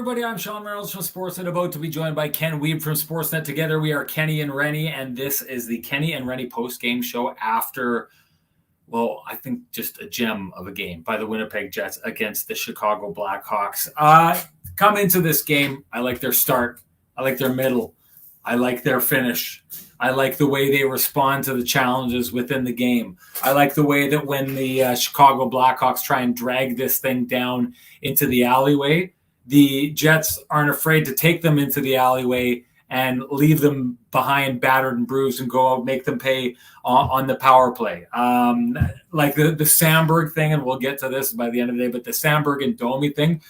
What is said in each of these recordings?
everybody. I'm Sean Reynolds from Sportsnet, about to be joined by Ken Wiebe from Sportsnet. Together we are Kenny and Renny, and this is the Kenny and Renny post-game show after, well, I think just a gem of a game by the Winnipeg Jets against the Chicago Blackhawks. Come into this game, I like their start. I like their middle. I like their finish. I like the way they respond to the challenges within the game. I like the way that when the Chicago Blackhawks try and drag this thing down into the alleyway, the Jets aren't afraid to take them into the alleyway and leave them behind battered and bruised and go out, make them pay on the power play. Like the Sandberg thing, and we'll get to this by the end of the day, but the Sandberg and Domi thing,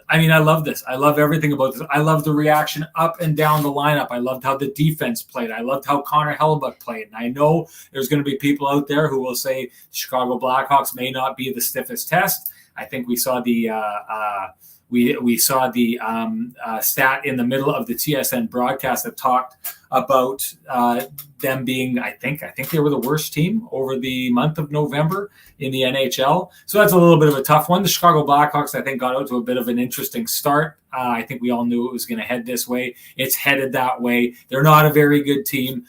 I mean, I love this. I love everything about this. I love the reaction up and down the lineup. I loved how the defense played. I loved how Connor Hellebuyck played. And I know there's going to be people out there who will say the Chicago Blackhawks may not be the stiffest test. I think we saw the we saw the stat in the middle of the TSN broadcast that talked about them being, I think they were the worst team over the month of November in the NHL. So that's a little bit of a tough one. The Chicago Blackhawks, I think, got out to a bit of an interesting start. I think we all knew it was going to head this way. It's headed that way. They're not a very good team.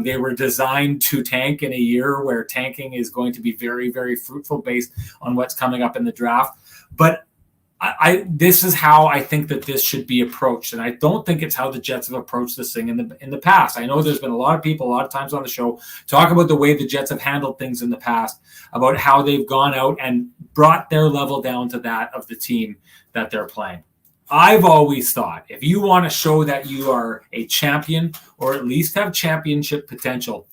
They were designed to tank in a year where tanking is going to be very, very fruitful based on what's coming up in the draft. But this is how I think that this should be approached, and I don't think it's how the Jets have approached this thing in the past. I know there's been a lot of people, a lot of times on the show, talk about the way the Jets have handled things in the past, about how they've gone out and brought their level down to that of the team that they're playing. I've always thought if you want to show that you are a champion or at least have championship potential,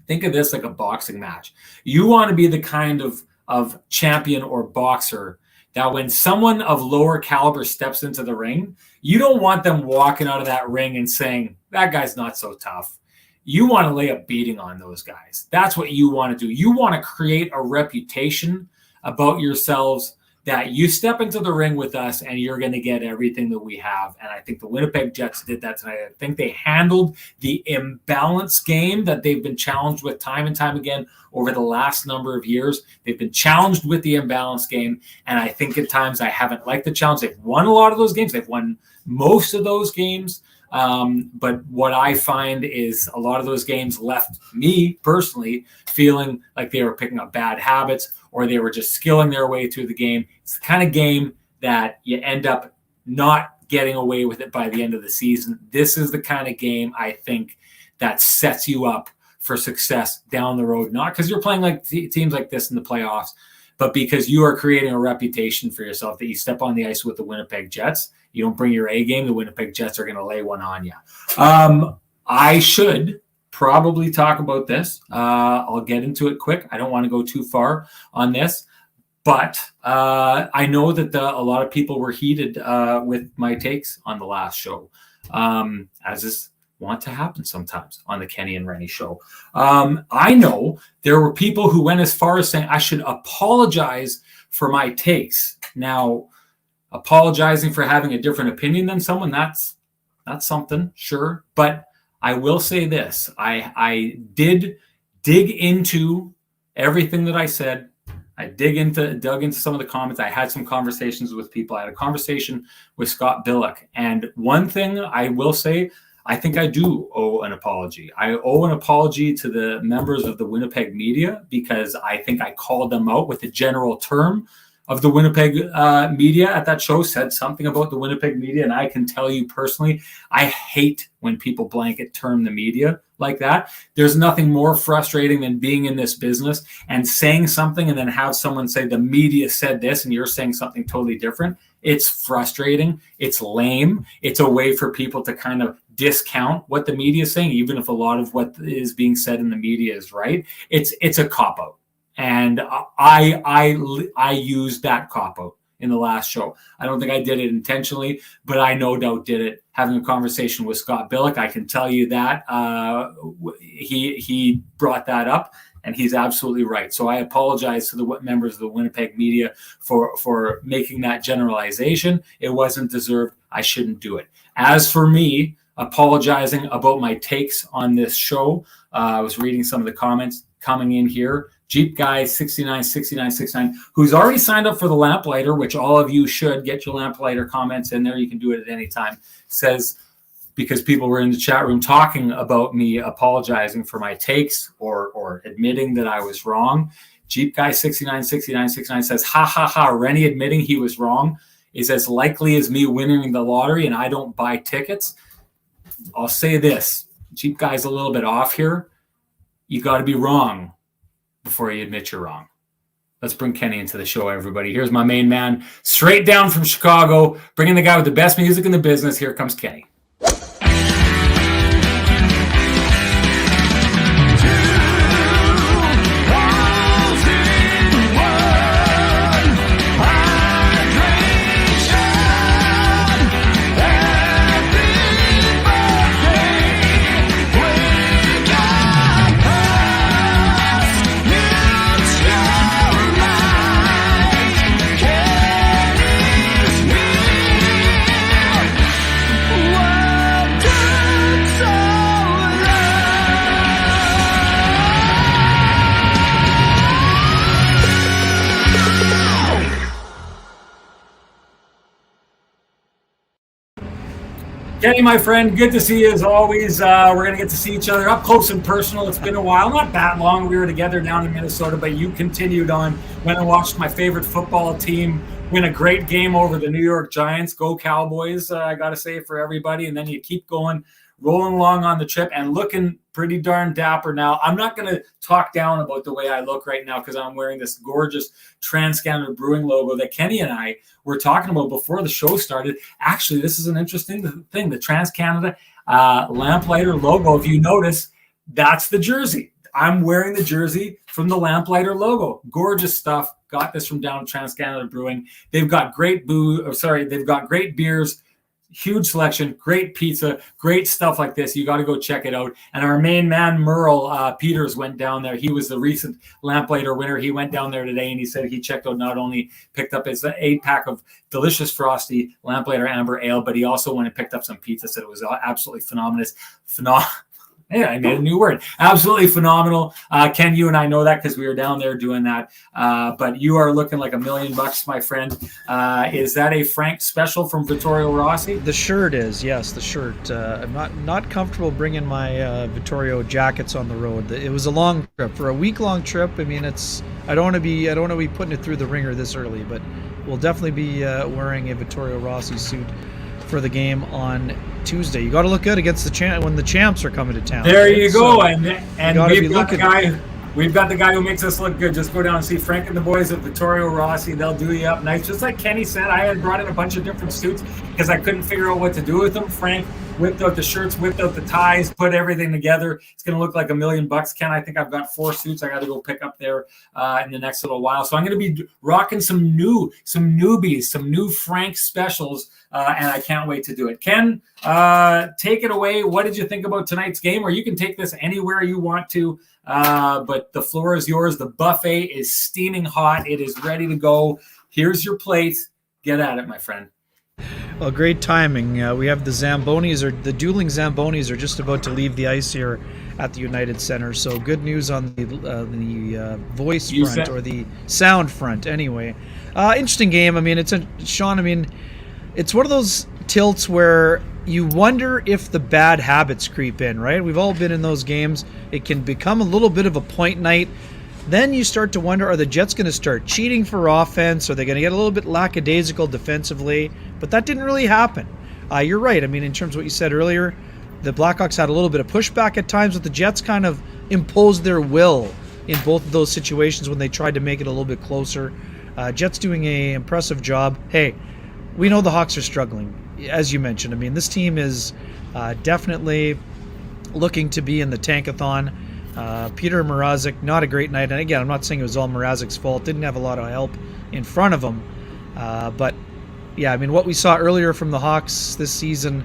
think of this like a boxing match. You want to be the kind of champion or boxer that when someone of lower caliber steps into the ring, you don't want them walking out of that ring and saying, that guy's not so tough. You want to lay a beating on those guys. That's what you want to do. You want to create a reputation about yourselves that you step into the ring with us and you're going to get everything that we have. And I think the Winnipeg Jets did that tonight. I think they handled the imbalanced game that they've been challenged with time and time again over the last number of years. They've been challenged with the imbalanced game. And I think at times I haven't liked the challenge. They've won a lot of those games. They've won most of those games. But what I find is a lot of those games left me personally feeling like they were picking up bad habits or they were just skilling their way through the game. It's the kind of game that you end up not getting away with it by the end of the season. This is the kind of game I think that sets you up for success down the road, not because you're playing like teams like this in the playoffs, but because you are creating a reputation for yourself that you step on the ice with the Winnipeg Jets. You don't bring your A game, the Winnipeg Jets are going to lay one on you. I should probably talk about this. I'll get into it quick. I don't want to go too far on this, but I know that a lot of people were heated with my takes on the last show, as is want to happen sometimes on the Kenny and Renny show. I know there were people who went as far as saying I should apologize for my takes. Now, apologizing for having a different opinion than someone, that's something, sure. But I will say this. I did dig into everything that I said. I dug into some of the comments. I had some conversations with people. I had a conversation with Scott Billick. And one thing I will say, I think I do owe an apology. I owe an apology to the members of the Winnipeg media because I think I called them out with the general term of the Winnipeg media at that show, said something about the Winnipeg media. And I can tell you personally, I hate when people blanket term the media like that. There's nothing more frustrating than being in this business and saying something and then have someone say the media said this and you're saying something totally different. It's frustrating. It's lame. It's a way for people to kind of discount what the media is saying, even if a lot of what is being said in the media is right. It's a cop-out. And I used that cop-out in the last show. I don't think I did it intentionally, but I no doubt did it. Having a conversation with Scott Billick, I can tell you that he brought that up, and he's absolutely right. So I apologize to the members of the Winnipeg media for making that generalization. It wasn't deserved. I shouldn't do it. As for me, apologizing about my takes on this show, I was reading some of the comments. coming in here. Jeep Guy 696969, who's already signed up for the Lamplighter, which all of you should get your Lamplighter comments in there. You can do it at any time. Says, because people were in the chat room talking about me apologizing for my takes or admitting that I was wrong. Jeep Guy 696969 says, ha ha ha, Renny admitting he was wrong is as likely as me winning the lottery and I don't buy tickets. I'll say this, Jeep Guy's a little bit off here. You got to be wrong before you admit you're wrong. Let's bring Kenny into the show, everybody. Here's my main man, straight down from Chicago, bringing the guy with the best music in the business. Here comes Kenny. Kenny, my friend, good to see you as always. We're going to get to see each other up close and personal. It's been a while, not that long. We were together down in Minnesota, but you continued on. Went and watched my favorite football team win a great game over the New York Giants. Go Cowboys, I got to say, for everybody. And then you keep going, rolling along on the trip and looking pretty darn dapper now. I'm not going to talk down about the way I look right now because I'm wearing this gorgeous TransCanada Brewing logo that Kenny and I were talking about before the show started. Actually, this is an interesting thing. The TransCanada Lamplighter logo, if you notice, that's the jersey. I'm wearing the jersey from the Lamplighter logo. Gorgeous stuff. Got this from down TransCanada Brewing. They've got great they've got great beers. Huge selection, great pizza, great stuff like this. You got to go check it out. And our main man, Merle Peters, went down there. He was the recent Lamplighter winner. He went down there today and he said he checked out, not only picked up his 8-pack of delicious frosty Lamplighter Amber Ale, but he also went and picked up some pizza. Said it was absolutely phenomenal. Yeah, I made a new word. Absolutely phenomenal. Ken, you and I know that because we were down there doing that. But you are looking like $1 million, my friend. Is that a Frank special from Vittorio Rossi? The shirt is, yes, the shirt. I'm not comfortable bringing my Vittorio jackets on the road. It was a long trip, for a week-long trip. I mean, I don't want to be putting it through the ringer this early, but we'll definitely be wearing a Vittorio Rossi suit for the game on Tuesday. You got to look good against when the champs are coming to town. There you go, and we've got the guy who makes us look good. Just go down and see Frank and the boys at Vittorio Rossi. They'll do you up nice. Just like Kenny said, I had brought in a bunch of different suits because I couldn't figure out what to do with them. Frank whipped out the shirts, whipped out the ties, put everything together. It's going to look like $1 million. Ken, I think I've got 4 suits I got to go pick up there in the next little while. So I'm going to be rocking some newbies, some new Frank specials, and I can't wait to do it. Ken, take it away. What did you think about tonight's game? Or you can take this anywhere you want to, but the floor is yours. The buffet is steaming hot. It is ready to go. Here's your plate. Get at it, my friend. Well, great timing. We have the dueling Zambonis are just about to leave the ice here at the United Center. So good news on the voice front, or the sound front anyway. Interesting game. I mean, it's one of those tilts where you wonder if the bad habits creep in, right? We've all been in those games. It can become a little bit of a point night. Then you start to wonder, are the Jets going to start cheating for offense? Are they going to get a little bit lackadaisical defensively? But that didn't really happen. You're right. I mean, in terms of what you said earlier, the Blackhawks had a little bit of pushback at times, but the Jets kind of imposed their will in both of those situations when they tried to make it a little bit closer. Jets doing an impressive job. Hey, we know the Hawks are struggling, as you mentioned. I mean, this team is definitely looking to be in the tankathon. Peter Mrazek, not a great night. And again, I'm not saying it was all Mrazek's fault. Didn't have a lot of help in front of him. But yeah, I mean, what we saw earlier from the Hawks this season,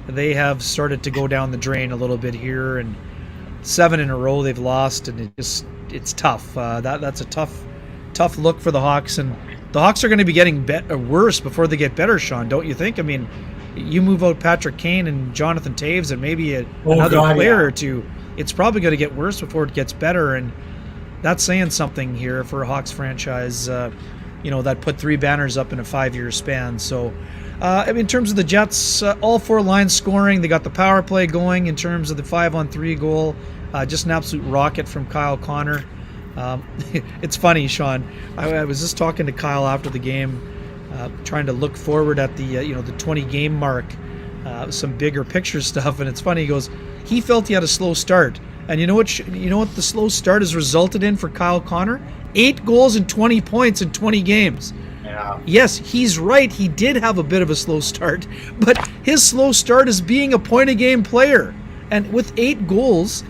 they have started to go down the drain a little bit here. And 7 in a row they've lost, and it's tough. That's a tough look for the Hawks. And the Hawks are going to be getting worse before they get better, Sean, don't you think? I mean, you move out Patrick Kane and Jonathan Toews and maybe another player or two. it's probably going to get worse before it gets better, and that's saying something here for a Hawks franchise, that put 3 banners up in a 5-year span. So, in terms of the Jets, all 4 lines scoring. They got the power play going in terms of the 5-on-3 goal. Just an absolute rocket from Kyle Connor. It's funny, Sean. I was just talking to Kyle after the game, trying to look forward at the the 20-game mark, some bigger picture stuff, and it's funny. He goes, he felt he had a slow start, and you know what the slow start has resulted in for Kyle Connor? 8 goals and 20 points in 20 games. Yeah. Yes, he's right. He did have a bit of a slow start, but his slow start is being a point-a-game player, and with 8 goals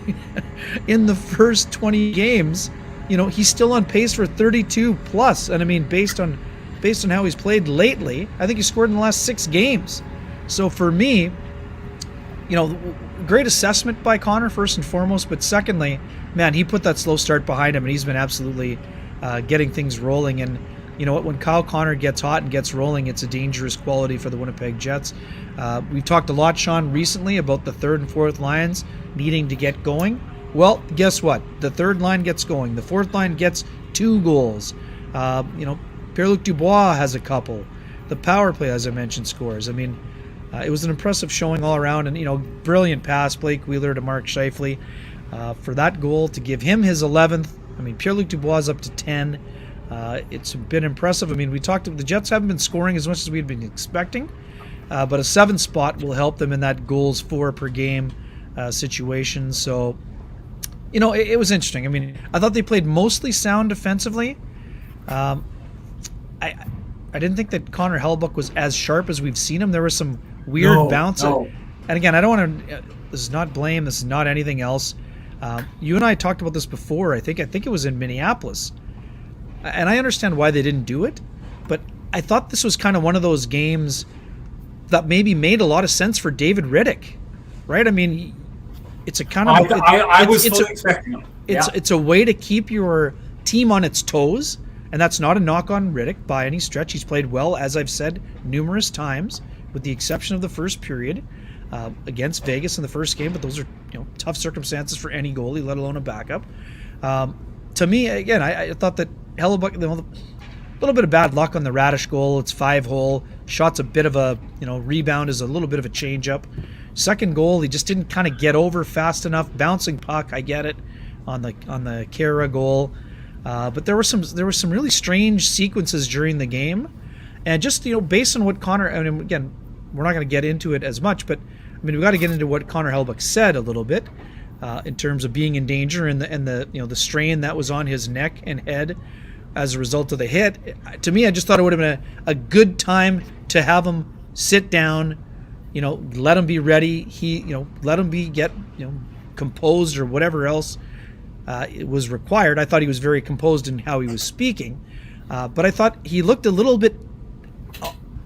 in the first 20 games. He's still on pace for 32 plus. And I mean, based on how he's played lately, I think he scored in the last 6 games. So for me, great assessment by Connor, first and foremost. But secondly, man, he put that slow start behind him, and he's been absolutely getting things rolling. And you know what? When Kyle Connor gets hot and gets rolling, it's a dangerous quality for the Winnipeg Jets. We've talked a lot, Sean, recently about the 3rd and 4th lines needing to get going. Well, guess what? The 3rd line gets going. The 4th line gets 2 goals. Pierre-Luc Dubois has a couple. The power play, as I mentioned, scores. I mean, it was an impressive showing all around, and brilliant pass, Blake Wheeler to Mark Scheifele for that goal to give him his 11th. I mean, Pierre-Luc Dubois is up to 10. It's been impressive. I mean, the Jets haven't been scoring as much as we'd been expecting, but a 7th spot will help them in that goals for per game situation. So. It was interesting. I mean, I thought they played mostly sound defensively. I didn't think that Connor Hellebuyck was as sharp as we've seen him. There was some weird bounce. No. And again, I don't want to. This is not blame. This is not anything else. You and I talked about this before. I think it was in Minneapolis, and I understand why they didn't do it. But I thought this was kind of one of those games that maybe made a lot of sense for David Riddick, right? I mean. It's a kind of. I was fully expecting him. It's a way to keep your team on its toes, and that's not a knock on Riddick by any stretch. He's played well, as I've said numerous times, with the exception of the first period against Vegas in the first game. But those are tough circumstances for any goalie, let alone a backup. To me, again, I thought that Hellebuyck, a little bit of bad luck on the Radish goal. It's 5-hole. Shot's a bit of a rebound is a little bit of a change up. Second goal, he just didn't kind of get over fast enough. Bouncing puck, I get it, on the Kara goal, but there were some really strange sequences during the game, and just based on what Connor. I mean, again, we're not going to get into it as much, but I mean we got to get into what Connor Hellebuyck said a little bit in terms of being in danger and the strain that was on his neck and head as a result of the hit. To me, I just thought it would have been a good time to have him sit down. Let him be ready. Let him get composed or whatever else it was required. I thought he was very composed in how he was speaking, but I thought he looked a little bit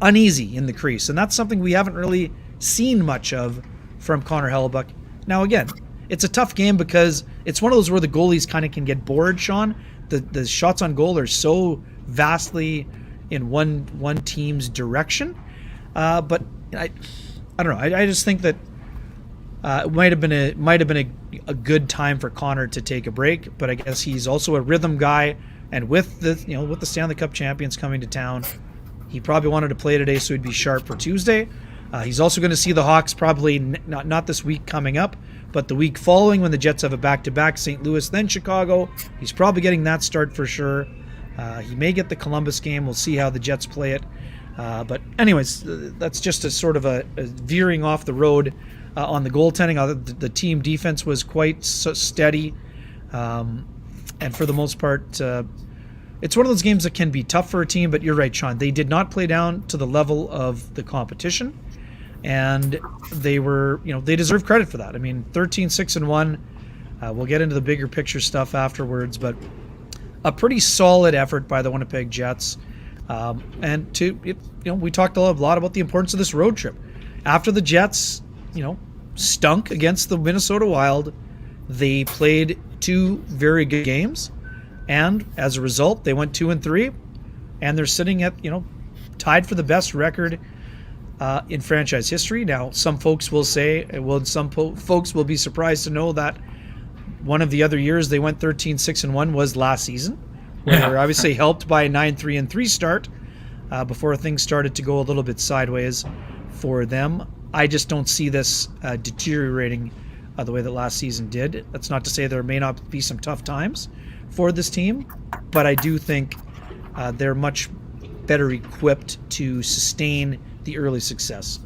uneasy in the crease, and that's something we haven't really seen much of from Connor Hellebuyck. Now, again, it's a tough game because it's one of those where the goalies kind of can get bored, Sean. The shots on goal are so vastly in one team's direction, but I don't know. I just think that it might have been a good time for Connor to take a break, but I guess he's also a rhythm guy, and with the Stanley Cup champions coming to town, he probably wanted to play today so he'd be sharp for Tuesday. He's also going to see the Hawks probably not this week coming up, but the week following when the Jets have a back-to-back, St. Louis, then Chicago. He's probably getting that start for sure. He may get the Columbus game. We'll see how the Jets play it. But anyways, that's just a sort of a veering off the road on the goaltending. The team defense was quite steady, and for the most part, it's one of those games that can be tough for a team. But you're right, Sean. They did not play down to the level of the competition, and they were, they deserve credit for that. I mean, 13-6-1. We'll get into the bigger picture stuff afterwards, but a pretty solid effort by the Winnipeg Jets. And we talked a lot about the importance of this road trip. After the Jets, stunk against the Minnesota Wild, they played 2 very good games, and as a result, they went 2-3, and they're sitting at tied for the best record in franchise history. Now, some folks will say, some folks will be surprised to know that one of the other years they went 13-6-1 was last season, where they were obviously helped by a 9-3-3 start before things started to go a little bit sideways for them. I just don't see this deteriorating the way that last season did. That's not to say there may not be some tough times for this team, but I do think they're much better equipped to sustain the early success.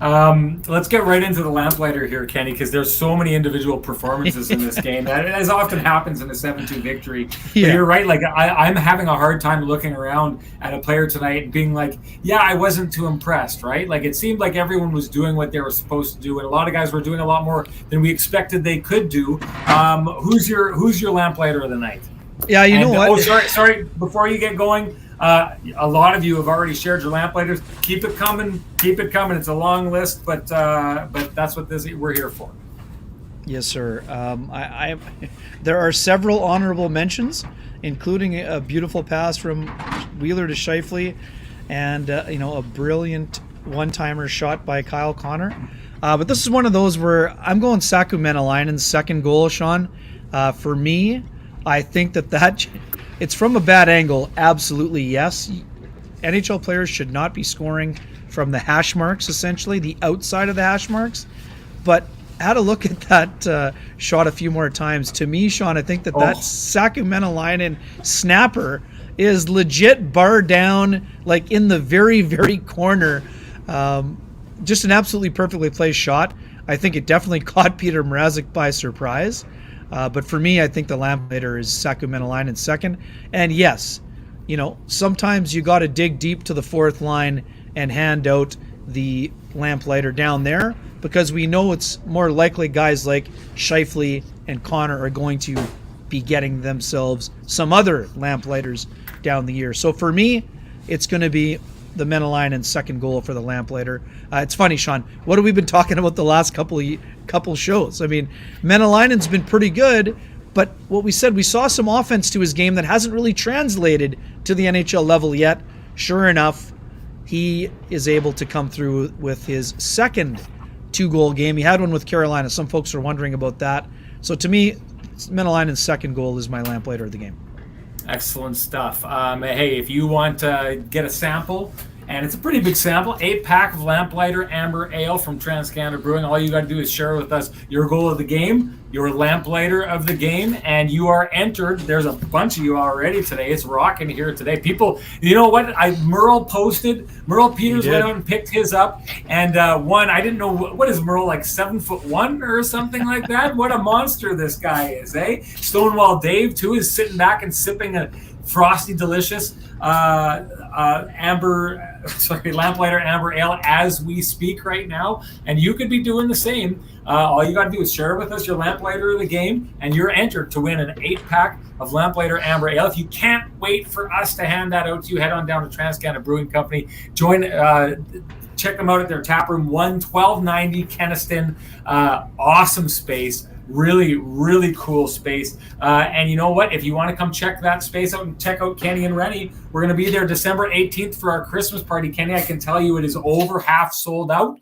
Let's get right into the Lamplighter here, Kenny, because there's so many individual performances in this game, as often happens in a 7-2 victory. Yeah. But you're right. Like I'm having a hard time looking around at a player tonight and being like, yeah, I wasn't too impressed, right? Like it seemed like everyone was doing what they were supposed to do, and a lot of guys were doing a lot more than we expected they could do. Who's your Lamplighter of the night? Yeah, you know what? Oh, sorry. Before you get going, a lot of you have already shared your Lamplighters. Keep it coming. It's a long list, but that's what we're here for. Yes, sir. There are several honorable mentions, including a beautiful pass from Wheeler to Scheifele, and a brilliant one-timer shot by Kyle Connor. But this is one of those where I'm going Saku Menelainen's second goal, Sean. For me, I think that it's from a bad angle. Absolutely, yes. NHL players should not be scoring from the hash marks, essentially, the outside of the hash marks. But I had a look at that shot a few more times. To me, Sean, I think that Saku Menelainen snapper is legit bar down, like in the very, very corner. Just an absolutely perfectly placed shot. I think it definitely caught Peter Mrazek by surprise. But for me, I think the Lamplighter is Saku Menelainen second. And yes, sometimes you got to dig deep to the fourth line and hand out the Lamplighter down there, because we know it's more likely guys like Scheifele and Connor are going to be getting themselves some other Lamplighters down the year. So for me, it's going to be the Menelainen second goal for the Lamplighter. It's funny, Sean. What have we been talking about the last couple shows? I mean, Menelainen's been pretty good, but what we said, we saw some offense to his game that hasn't really translated to the NHL level yet. Sure enough, he is able to come through with his second 2-goal game. He had one with Carolina. Some folks are wondering about that. So to me, Menelainen's second goal is my Lamplighter of the game. Excellent stuff. Hey, if you want to get a sample, and it's a pretty big sample, 8-pack of Lamplighter Amber Ale from TransCanada Brewing. All you got to do is share with us your goal of the game, your Lamplighter of the game, and you are entered. There's a bunch of you already today. It's rocking here today. People, you know what? Merle Peters went out and picked his up, and won. I didn't know, what is Merle, like 7'1" or something like that? What a monster this guy is, eh? Stonewall Dave, too, is sitting back and sipping a frosty, delicious Lamplighter Amber Ale as we speak right now, and you could be doing the same. All you got to do is share with us your Lamplighter of the game, and you're entered to win an 8-pack of Lamplighter Amber Ale. If you can't wait for us to hand that out to you, head on down to TransCanada Brewing Company. Check them out at their tap room, 1290 Kenaston. Awesome space. Really, really cool space. And you know what? If you want to come check that space out and check out Kenny and Renny, we're going to be there December 18th for our Christmas party. Kenny, I can tell you it is over half sold out.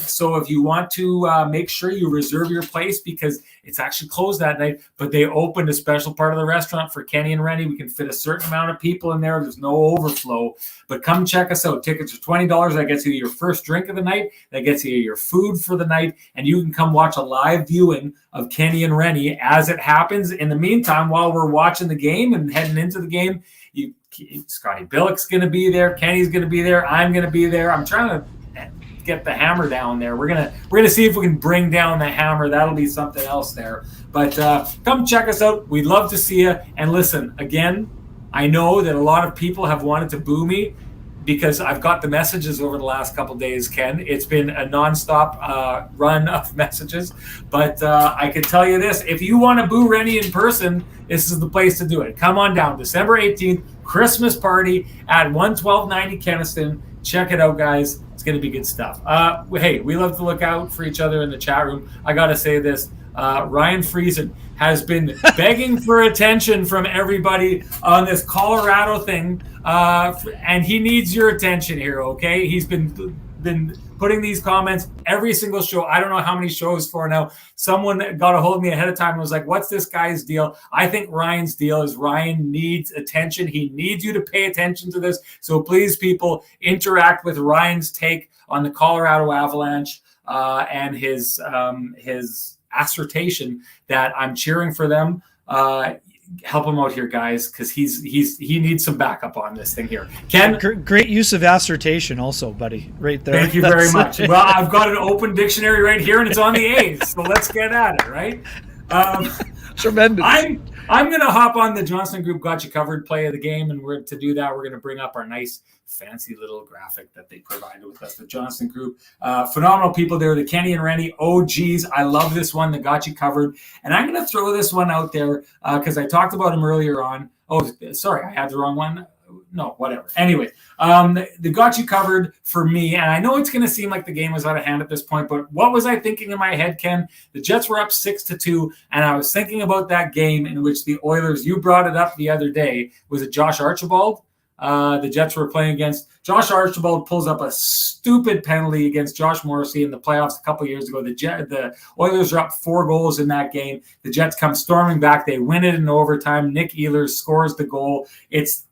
So if you want to make sure you reserve your place, because it's actually closed that night, but they opened a special part of the restaurant for Kenny and Renny. We can fit a certain amount of people in there. There's no overflow, but come check us out. Tickets are $20. That gets you your first drink of the night. That gets you your food for the night. And you can come watch a live viewing of Kenny and Renny as it happens. In the meantime, while we're watching the game and heading into the game, Scotty Billick's going to be there. Kenny's going to be there. I'm going to be there. I'm trying to get the hammer down there. We're gonna see if we can bring down the hammer. That'll be something else there. But come check us out. We'd love to see you. And listen, again, I know that a lot of people have wanted to boo me because I've got the messages over the last couple of days, Ken. It's been a nonstop run of messages. But I can tell you this: if you want to boo Renny in person, this is the place to do it. Come on down, December 18th, Christmas party at 1290 Kenaston. Check it out, guys. It's going to be good stuff. Hey, we love to look out for each other in the chat room. I got to say this. Ryan Friesen has been begging for attention from everybody on this Colorado thing, and he needs your attention here, okay? He's been been putting these comments every single show. I don't know how many shows for now. Someone got a hold of me ahead of time and was like, what's this guy's deal? I think Ryan's deal is Ryan needs attention. He needs you to pay attention to this. So please, people, interact with Ryan's take on the Colorado Avalanche and his assertion that I'm cheering for them. Help him out here, guys, because he needs some backup on this thing here. Ken, great use of assertion, also, buddy. Right there. Thank you very much. Well, I've got an open dictionary right here, and it's on the A's, so let's get at it. Right? Tremendous. I'm going to hop on the Johnson Group Got You Covered play of the game, and to do that, we're going to bring up our nice, fancy little graphic that they provided with us, the Johnson Group. Phenomenal people there, the Kenny and Renny. Oh, geez, I love this one, the Got You Covered. And I'm going to throw this one out there because I talked about him earlier on. Oh, sorry, I had the wrong one. No, whatever. Anyway, the Got You Covered for me, and I know it's going to seem like the game was out of hand at this point, but what was I thinking in my head, Ken? The Jets were up 6-2, and I was thinking about that game in which the Oilers, you brought it up the other day, was it Josh Archibald? The Jets were playing against. Josh Archibald pulls up a stupid penalty against Josh Morrissey in the playoffs a couple years ago. The Oilers are up 4 goals in that game. The Jets come storming back. They win it in overtime. Nick Ehlers scores the goal. It's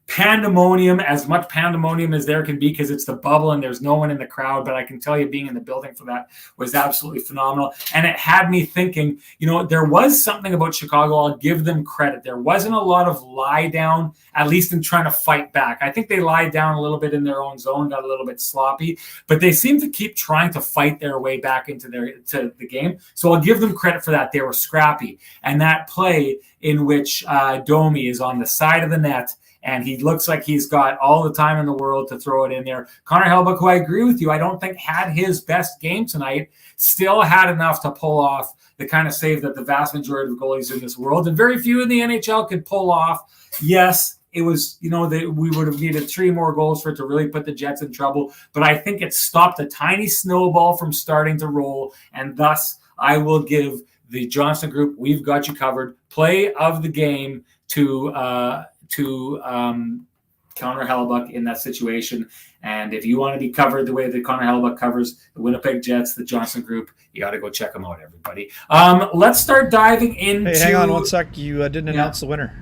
pandemonium, as much pandemonium as there can be because it's the bubble and there's no one in the crowd. But I can tell you being in the building for that was absolutely phenomenal. And it had me thinking, there was something about Chicago. I'll give them credit. There wasn't a lot of lie down, at least in trying to fight back. I think they lied down a little bit in their own zone, got a little bit sloppy, but they seemed to keep trying to fight their way back into the game. So I'll give them credit for that. They were scrappy. And that play in which Domi is on the side of the net, and he looks like he's got all the time in the world to throw it in there. Connor Hellebuyck, who I agree with you, I don't think had his best game tonight, still had enough to pull off the kind of save that the vast majority of goalies in this world, and very few in the NHL could pull off. Yes, it was, we would have needed 3 more goals for it to really put the Jets in trouble. But I think it stopped a tiny snowball from starting to roll. And thus, I will give the Johnson Group, We've Got You Covered, play of the game to Connor Hellebuyck in that situation. And if you want to be covered the way that Connor Hellebuyck covers the Winnipeg Jets, the Johnson Group, you got to go check them out, everybody. Let's start diving into... Hey, hang on one sec. You didn't announce the winner.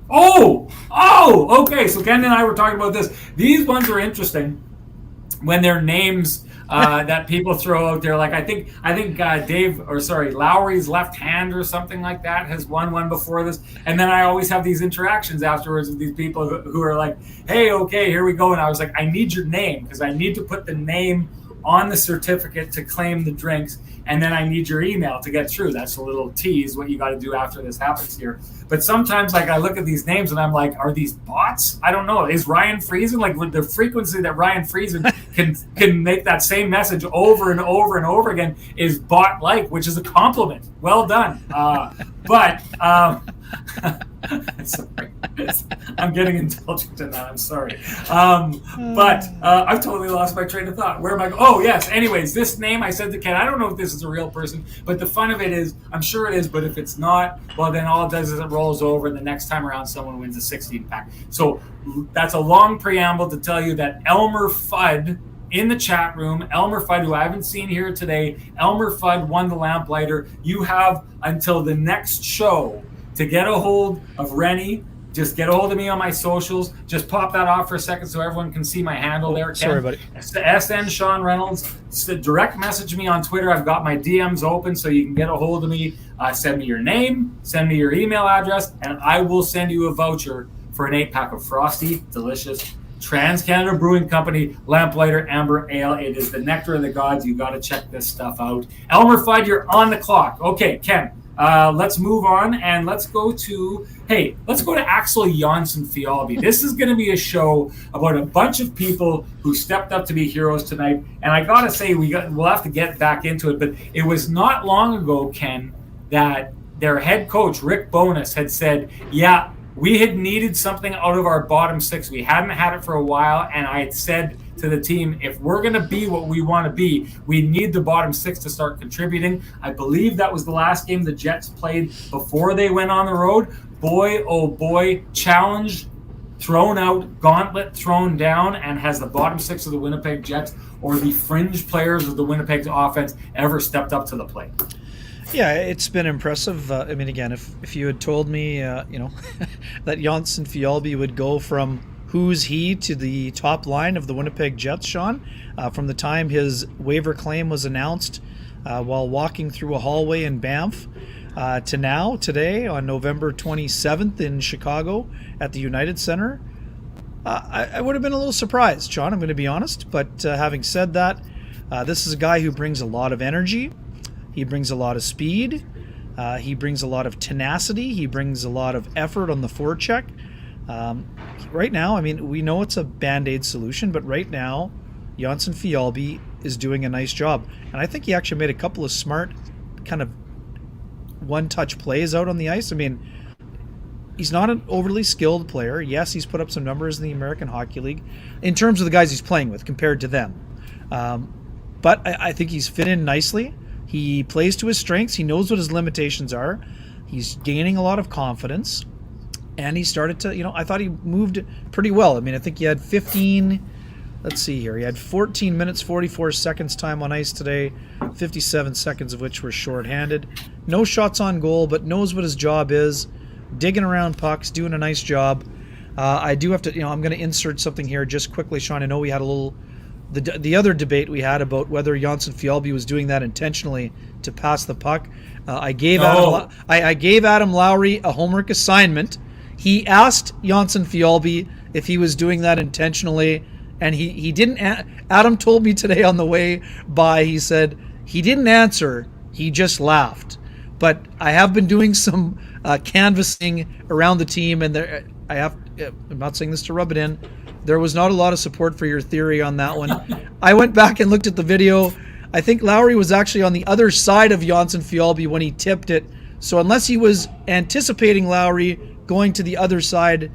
Oh, okay. So Ken and I were talking about this. These ones are interesting when their names that people throw out there. Like I think Lowry's left hand or something like that has won one before this. And then I always have these interactions afterwards with these people who are like, hey, okay, here we go. And I was like, I need your name because I need to put the name on the certificate to claim the drinks. And then I need your email to get through. That's a little tease what you got to do after this happens here. But sometimes I look at these names and I'm like, are these bots? I don't know. Is Ryan Friesen, with the frequency that Ryan Friesen can make that same message over and over and over again, is bot-like, which is a compliment. Well done. Sorry. I'm getting indulgent in that. I'm sorry. But I've totally lost my train of thought. Where am I going? Oh, yes. Anyways, this name, I said to Ken, I don't know if this is a real person, but the fun of it is, I'm sure it is, but if it's not, well, then all it does is it rolls over, and the next time around, someone wins a 16-pack. So that's a long preamble to tell you that Elmer Fudd in the chat room, Elmer Fudd, who I haven't seen here today, Elmer Fudd won the Lamplighter. You have until the next show to get a hold of Renny. Just get a hold of me on my socials. Just pop that off for a second so everyone can see my handle there. Ken. Sorry, buddy. SN Sean Reynolds. Direct message me on Twitter. I've got my DMs open so you can get a hold of me. Send me your name, send me your email address, and I will send you a voucher for an 8-pack of frosty, delicious Trans-Canada Brewing Company Lamplighter Amber Ale. It is the nectar of the gods. You got to check this stuff out. Elmer Fudd, you're on the clock. Okay, Ken. Let's move on and let's go to Axel Jonsson-Fjallby. This is going to be a show about a bunch of people who stepped up to be heroes tonight. And I got to say, we'll have to get back into it, but it was not long ago, Ken, that their head coach, Rick Bowness, had said, yeah, we had needed something out of our bottom 6. We hadn't had it for a while, and I had said to the team, if we're going to be what we want to be, we need the bottom 6 to start contributing. I believe that was the last game the Jets played before they went on the road. Boy, oh boy, challenge thrown out, gauntlet thrown down, and has the bottom six of the Winnipeg Jets or the fringe players of the Winnipeg offense ever stepped up to the plate? Yeah, it's been impressive. I mean, again, if you had told me, that Jonsson-Fjallby would go from who's he to the top line of the Winnipeg Jets, Sean, from the time his waiver claim was announced while walking through a hallway in Banff to now, today, on November 27th in Chicago at the United Center, I would have been a little surprised, Sean, I'm going to be honest. But having said that, this is a guy who brings a lot of energy. He brings a lot of speed. He brings a lot of tenacity. He brings a lot of effort on the forecheck. Right now, I mean, we know it's a Band-Aid solution, but right now, Jonsson-Fjallby is doing a nice job. And I think he actually made a couple of smart kind of one-touch plays out on the ice. I mean, he's not an overly skilled player. Yes, he's put up some numbers in the American Hockey League in terms of the guys he's playing with compared to them. But I think he's fit in nicely. He plays to his strengths. He knows what his limitations are. He's gaining a lot of confidence. And he started to, I thought he moved pretty well. I mean, I think he had 14 minutes, 44 seconds time on ice today, 57 seconds of which were shorthanded. No shots on goal, but knows what his job is. Digging around pucks, doing a nice job. I do have to, I'm going to insert something here just quickly, Sean. I know we had a little, the other debate we had about whether Jonsson-Fjallby was doing that intentionally to pass the puck. I gave Adam Lowry a homework assignment. He asked Jonsson-Fjallby if he was doing that intentionally, and he didn't. Adam told me today on the way by, he said he didn't answer, he just laughed. But I have been doing some canvassing around the team, and I'm not saying this to rub it in, there was not a lot of support for your theory on that one. I went back and looked at the video. I think Lowry was actually on the other side of Jonsson-Fjallby when he tipped it. So unless he was anticipating Lowry going to the other side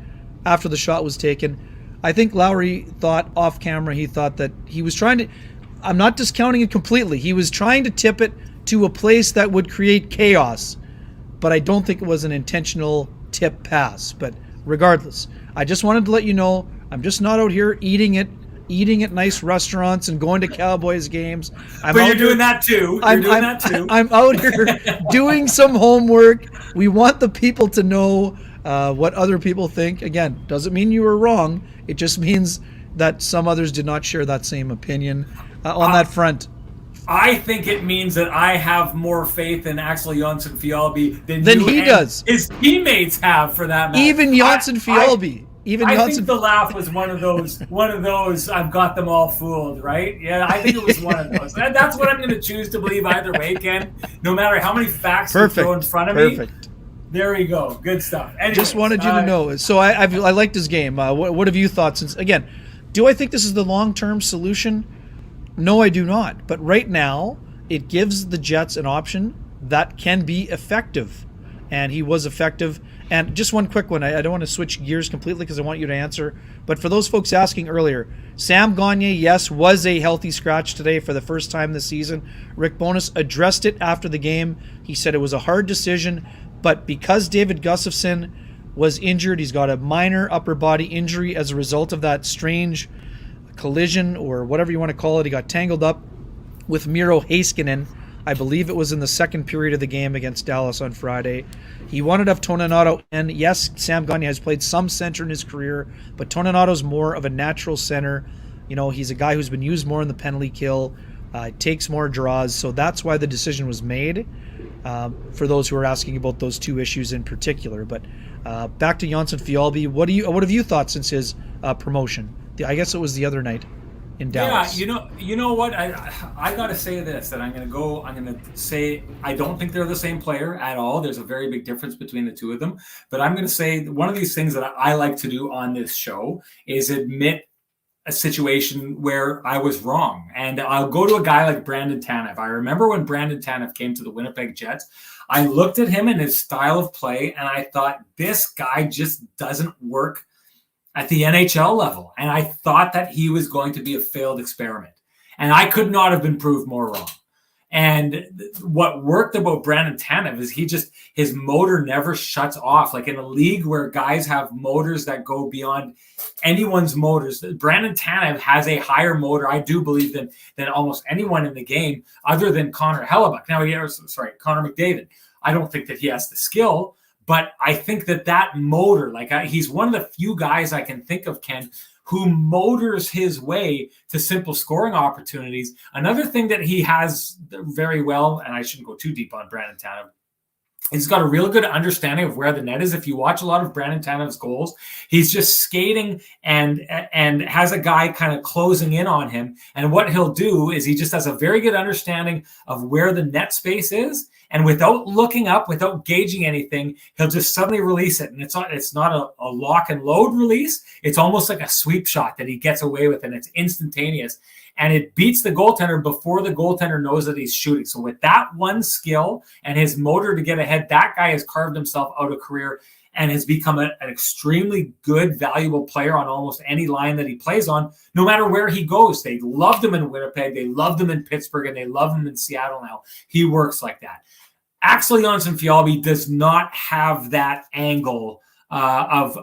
after the shot was taken, I think Lowry thought off camera, he thought that he was trying to, I'm not discounting it completely, he was trying to tip it to a place that would create chaos. But I don't think it was an intentional tip pass. But regardless, I just wanted to let you know, I'm just not out here eating at nice restaurants and going to Cowboys games. But you're doing that too. I'm out here doing some homework. We want the people to know what other people think. Again, doesn't mean you were wrong. It just means that some others did not share that same opinion on that front. I think it means that I have more faith in Axel Jonsson-Fjallby than he does. His teammates have, for that matter. Even Jonsson-Fjallby. I think the laugh was one of those I've got them all fooled, right? Yeah, I think it was one of those. That's what I'm going to choose to believe either way, Ken. No matter how many facts you throw in front of me. There we go. Good stuff. Anyways, just wanted you to know. So I liked his game. What have you thought? Since, again, do I think this is the long-term solution? No, I do not. But right now, it gives the Jets an option that can be effective. And he was effective. And just one quick one. I don't want to switch gears completely because I want you to answer. But for those folks asking earlier, Sam Gagner, yes, was a healthy scratch today for the first time this season. Rick Bowness addressed it after the game. He said it was a hard decision, but because David Gustafsson was injured, he's got a minor upper body injury as a result of that strange collision or whatever you want to call it. He got tangled up with Miro Heiskanen. I believe it was in the second period of the game against Dallas on Friday. He wanted to have Toninato, and yes, Sam Gagner has played some center in his career, but Toninato's more of a natural center. He's a guy who's been used more in the penalty kill, takes more draws, so that's why the decision was made, for those who are asking about those two issues in particular. But back to Jonsson-Fjallby, what have you thought since his promotion? I guess it was the other night in Dallas. Yeah, you know what? I got to say this, that I'm going to say I don't think they're the same player at all. There's a very big difference between the two of them. But I'm going to say one of these things that I like to do on this show is admit a situation where I was wrong. And I'll go to a guy like Brandon Tanev. I remember when Brandon Tanev came to the Winnipeg Jets, I looked at him and his style of play, and I thought, this guy just doesn't work at the NHL level. And I thought that he was going to be a failed experiment. And I could not have been proved more wrong. And what worked about Brandon Tanev is his motor never shuts off. Like in a league where guys have motors that go beyond anyone's motors, Brandon Tanev has a higher motor, I do believe, than almost anyone in the game other than Connor Hellebuck. Now, Connor McDavid. I don't think that he has the skill, but I think that motor, he's one of the few guys I can think of, Ken, who motors his way to simple scoring opportunities. Another thing that he has very well, and I shouldn't go too deep on Brandon Tanev, he's got a real good understanding of where the net is. If you watch a lot of Brandon Tanev's goals, he's just skating and has a guy kind of closing in on him. And what he'll do is he just has a very good understanding of where the net space is. And without looking up, without gauging anything, he'll just suddenly release it. And it's not a lock and load release. It's almost like a sweep shot that he gets away with, and it's instantaneous. And it beats the goaltender before the goaltender knows that he's shooting. So with that one skill and his motor to get ahead, that guy has carved himself out a career and has become an extremely good, valuable player on almost any line that he plays on, no matter where he goes. They loved him in Winnipeg, they loved him in Pittsburgh, and they love him in Seattle now. He works like that. Axel Jonsson-Fjallby does not have that angle of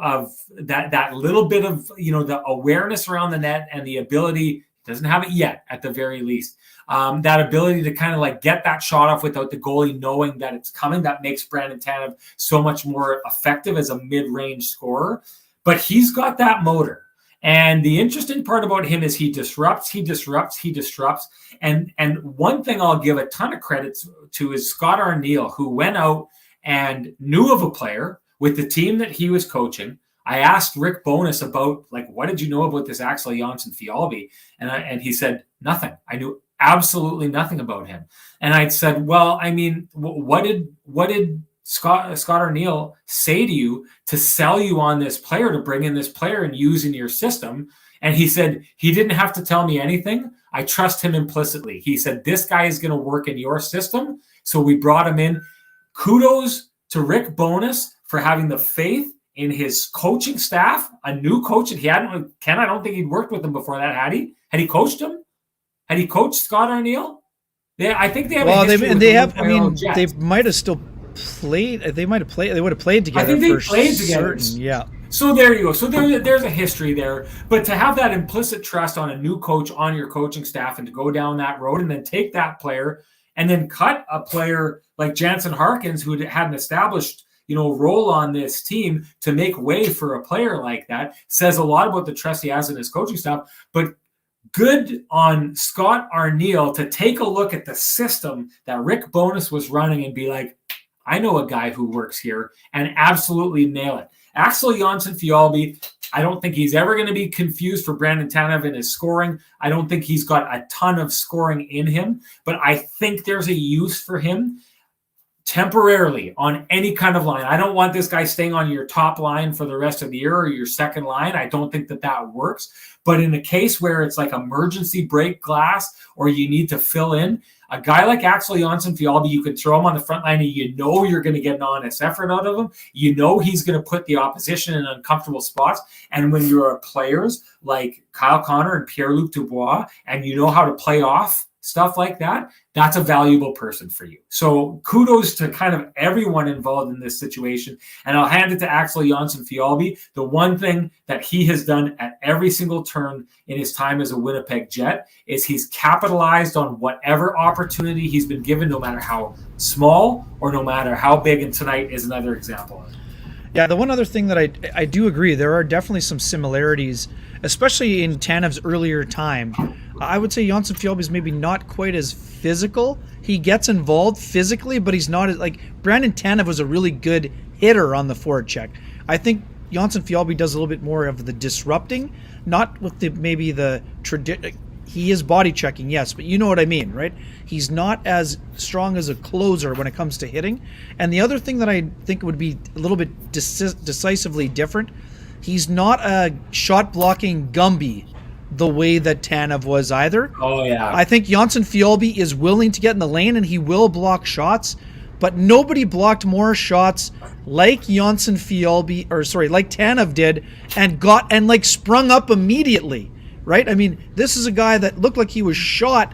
that little bit of, the awareness around the net and the ability. Doesn't have it yet, at the very least. That ability to kind of get that shot off without the goalie knowing that it's coming. That makes Brandon Tanev so much more effective as a mid-range scorer. But he's got that motor. And the interesting part about him is he disrupts. And one thing I'll give a ton of credit to is Scott Arniel, who went out and knew of a player with the team that he was coaching. I asked Rick Bowness about, what did you know about this Axel Jonsson-Fjallby? And he said, nothing. I knew absolutely nothing about him. And I said, well, I mean, what did Scott Arniel say to you to sell you on this player, to bring in this player and use in your system? And he said, he didn't have to tell me anything. I trust him implicitly. He said, this guy is going to work in your system. So we brought him in. Kudos to Rick Bowness for having the faith in his coaching staff, a new coach that he hadn't. Ken, I don't think he'd worked with him before that. Had he? Had he coached him? Had he coached Scott Arniel? Yeah, I think they have. Well, they might have still played. They might have played. They would have played together. I think they played together. Yeah. So there you go. So there's a history there. But to have that implicit trust on a new coach on your coaching staff and to go down that road and then take that player and then cut a player like Jansen Harkins, who had an established role on this team, to make way for a player like that, says a lot about the trust he has in his coaching staff. But good on Scott Arniel to take a look at the system that Rick Bowness was running and be like, I know a guy who works here, and absolutely nail it. Axel Jonsson-Fjallby, I don't think he's ever going to be confused for Brandon Tanev in his scoring. I don't think he's got a ton of scoring in him, but I think there's a use for him temporarily on any kind of line. I don't want this guy staying on your top line for the rest of the year or your second line. I don't think that works. But in a case where it's like emergency break glass or you need to fill in, a guy like Axel Jonsson-Fjallby, you can throw him on the front line and you're going to get an honest effort out of him. He's going to put the opposition in uncomfortable spots. And when you're players like Kyle Connor and Pierre-Luc Dubois and you know how to play off stuff like that, that's a valuable person for you. So kudos to kind of everyone involved in this situation. And I'll hand it to Axel Jonsson-Fjallby. The one thing that he has done at every single turn in his time as a Winnipeg Jet is he's capitalized on whatever opportunity he's been given, no matter how small or no matter how big. And tonight is another example of it. Yeah, the one other thing that I do agree, there are definitely some similarities, especially in Tanev's earlier time. I would say Jonsson-Fjallby is maybe not quite as physical. He gets involved physically, but he's not as, Brandon Tanev was a really good hitter on the forecheck. I think Jonsson-Fjallby does a little bit more of the disrupting, not with he is body checking, yes, but you know what I mean, right? He's not as strong as a closer when it comes to hitting. And the other thing that I think would be a little bit decisively different, he's not a shot blocking Gumby the way that Tanev was either. Oh, yeah. I think Jonsson-Fjallby is willing to get in the lane and he will block shots, but nobody blocked more shots like Jonsson-Fjallby, like Tanev did, and sprung up immediately, right? I mean, this is a guy that looked like he was shot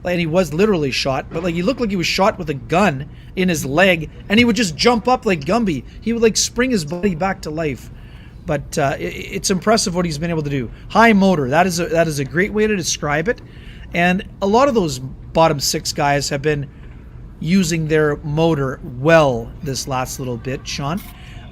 and he was literally shot, but like he looked like he was shot with a gun in his leg, and he would just jump up like Gumby. He would like spring his body back to life. But it's impressive what he's been able to do. High motor, that is a great way to describe it. And a lot of those bottom six guys have been using their motor well this last little bit, Sean.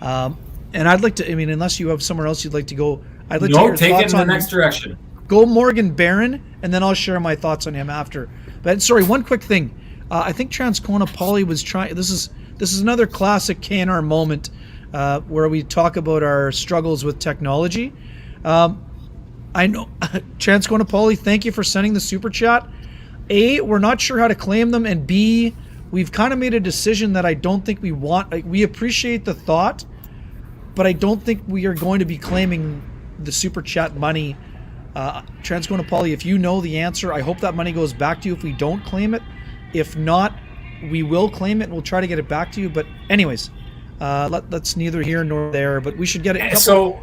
And I'd like to, I mean, unless you have somewhere else you'd like to go, I'd like to hear take thoughts it in on the next direction. Go Morgan Barron, and then I'll share my thoughts on him after. But sorry, one quick thing. I think Transcona Paulie was trying. This is another classic KNR moment where we talk about our struggles with technology. I know Transcona Paulie, thank you for sending the super chat. A, we're not sure how to claim them, and B, we've kind of made a decision that I don't think we want. Like, we appreciate the thought, but I don't think we are going to be claiming the super chat money. Transcona Paulie, if you know the answer, I hope that money goes back to you if we don't claim it. If not, we will claim it and we'll try to get it back to you. But anyways, that's neither here nor there, but we should get it. So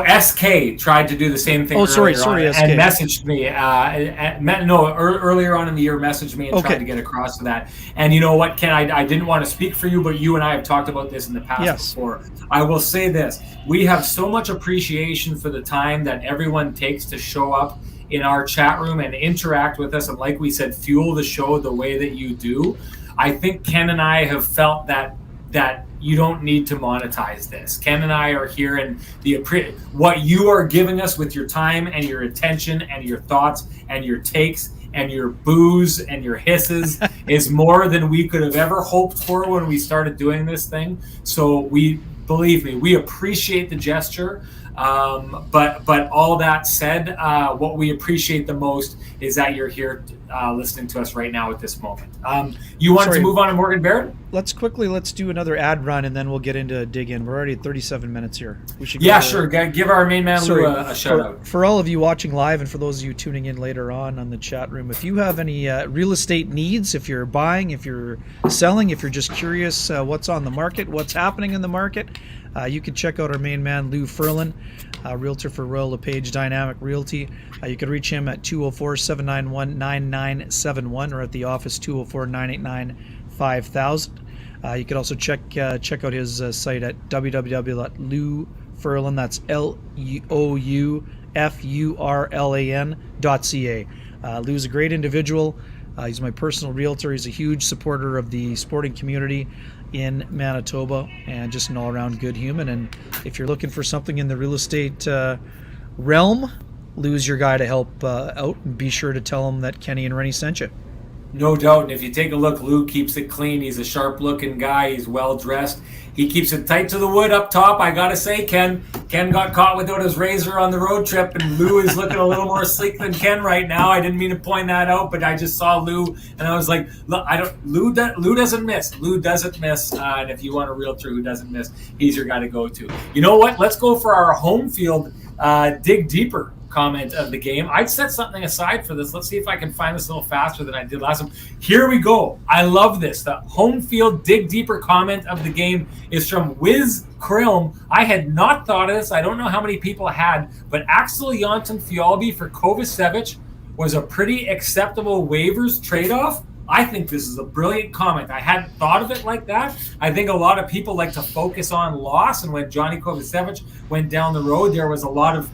SK tried to do the same thing. Sorry, SK. And messaged me. Earlier on in the year, messaged me and tried to get across to that. And you know what, Ken? I didn't want to speak for you, but you and I have talked about this in the past before. I will say this: we have so much appreciation for the time that everyone takes to show up in our chat room and interact with us, and like we said, fuel the show the way that you do. I think Ken and I have felt that you don't need to monetize this. Ken and I are here, and what you are giving us with your time and your attention and your thoughts and your takes and your boos and your hisses is more than we could have ever hoped for when we started doing this thing. So believe me, we appreciate the gesture. But all that said, what we appreciate the most is that you're here listening to us right now at this moment. You wanted to move on to Morgan Barron? Let's do another ad run and then we'll get into dig in. We're already at 37 minutes here. We should sure. Give our main man Lou a shout out. For all of you watching live and for those of you tuning in later on the chat room, if you have any real estate needs, if you're buying, if you're selling, if you're just curious what's on the market, what's happening in the market, you can check out our main man, Lou Ferlin, realtor for Royal LePage Dynamic Realty. You can reach him at 204-791-9971 or at the office 204-989-5000. You can also check out his site at www.loufurlan, that's LOUFURLAN.ca. Lou's a great individual. He's my personal realtor. He's a huge supporter of the sporting community in Manitoba and just an all-around good human. And if you're looking for something in the real estate realm, Lou's your guy to help out, and be sure to tell him that Kenny and Renny sent you. No doubt. And if you take a look, Lou keeps it clean. He's a sharp-looking guy. He's well-dressed. He keeps it tight to the wood up top. I got to say, Ken got caught without his razor on the road trip, and Lou is looking a little more sleek than Ken right now. I didn't mean to point that out, but I just saw Lou, and I was like, look, Lou doesn't miss. Lou doesn't miss. And if you want a realtor who doesn't miss, he's your guy to go to. You know what? Let's go for our home field dig deeper comment of the game. I'd set something aside for this. Let's see if I can find this a little faster than I did last time. Here we go. I love this. The home field dig deeper comment of the game is from Wiz Krilm. I had not thought of this. I don't know how many people had, but Axel Jonsson-Fjallby for Kovacevic was a pretty acceptable waivers trade-off. I think this is a brilliant comment. I hadn't thought of it like that. I think a lot of people like to focus on loss, and when Johnny Kovacevic went down the road, there was a lot of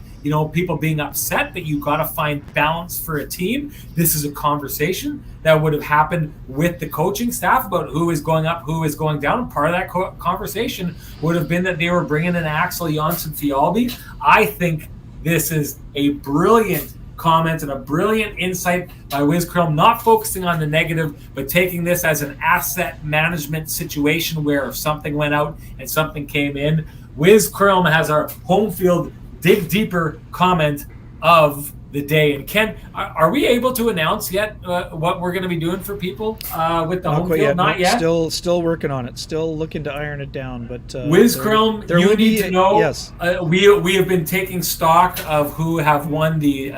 people being upset, but you got to find balance for a team. This is a conversation that would have happened with the coaching staff about who is going up, who is going down. And part of that conversation would have been that they were bringing in Axel Jonsson-Fjallby. I think this is a brilliant comment and a brilliant insight by Wiz Krilm, not focusing on the negative, but taking this as an asset management situation where if something went out and something came in. Wiz Krilm has our home field dig deeper comment of the day. And Ken, are we able to announce yet what we're going to be doing for people with the home field? Not yet. Still working on it. Still looking to iron it down. But Wiz Krilm, you need to know. Yes. We have been taking stock of who have won the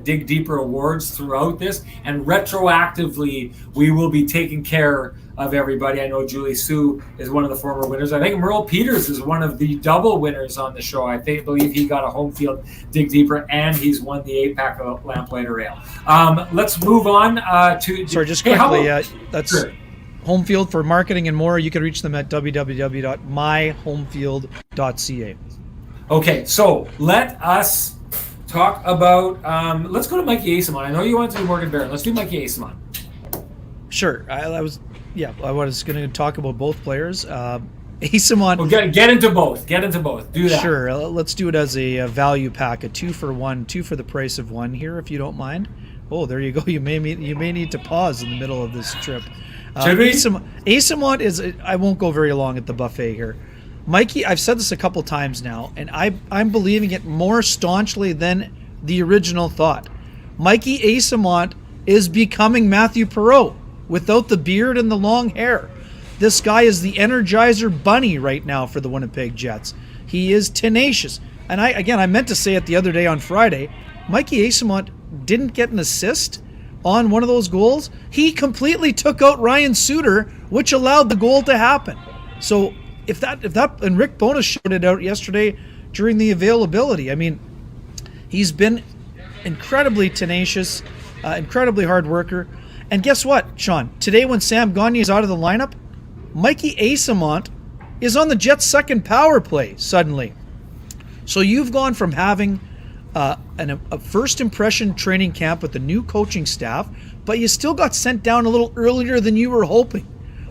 Dig Deeper awards throughout this, and retroactively we will be taking care of everybody. I know Julie Sue is one of the former winners. I think Merle Peters is one of the double winners on the show. I believe he got a home field dig deeper, and he's won the 8-pack of Lamplighter Ale. Let's move on to... Sorry, just quickly, that's sure. Home Field for marketing and more. You can reach them at www.myhomefield.ca. Okay, so let us talk about... let's go to Mikey Eyssimont. I know you want to do Morgan Barron. Let's do Mikey Eyssimont. Sure. I was going to talk about both players. Eyssimont. Well, get into both. Do that. Sure. Let's do it as a value pack, a 2 for 1, 2 for the price of 1 here, if you don't mind. Oh, there you go. You may need to pause in the middle of this trip. Eyssimont is. I won't go very long at the buffet here. Mikey, I've said this a couple times now, and I'm believing it more staunchly than the original thought. Mikey Eyssimont is becoming Matthew Perreault without the beard and the long hair. This guy is the Energizer Bunny right now for the Winnipeg Jets. He is tenacious. And I meant to say it the other day on Friday, Mikey Eyssimont didn't get an assist on one of those goals. He completely took out Ryan Suter, which allowed the goal to happen. So if that and Rick Bowness showed it out yesterday during the availability. I mean, he's been incredibly tenacious, incredibly hard worker. And guess what, Sean? Today when Sam Gagner is out of the lineup, Mikey Eyssimont is on the Jets' second power play suddenly. So you've gone from having a first impression training camp with the new coaching staff, but you still got sent down a little earlier than you were hoping.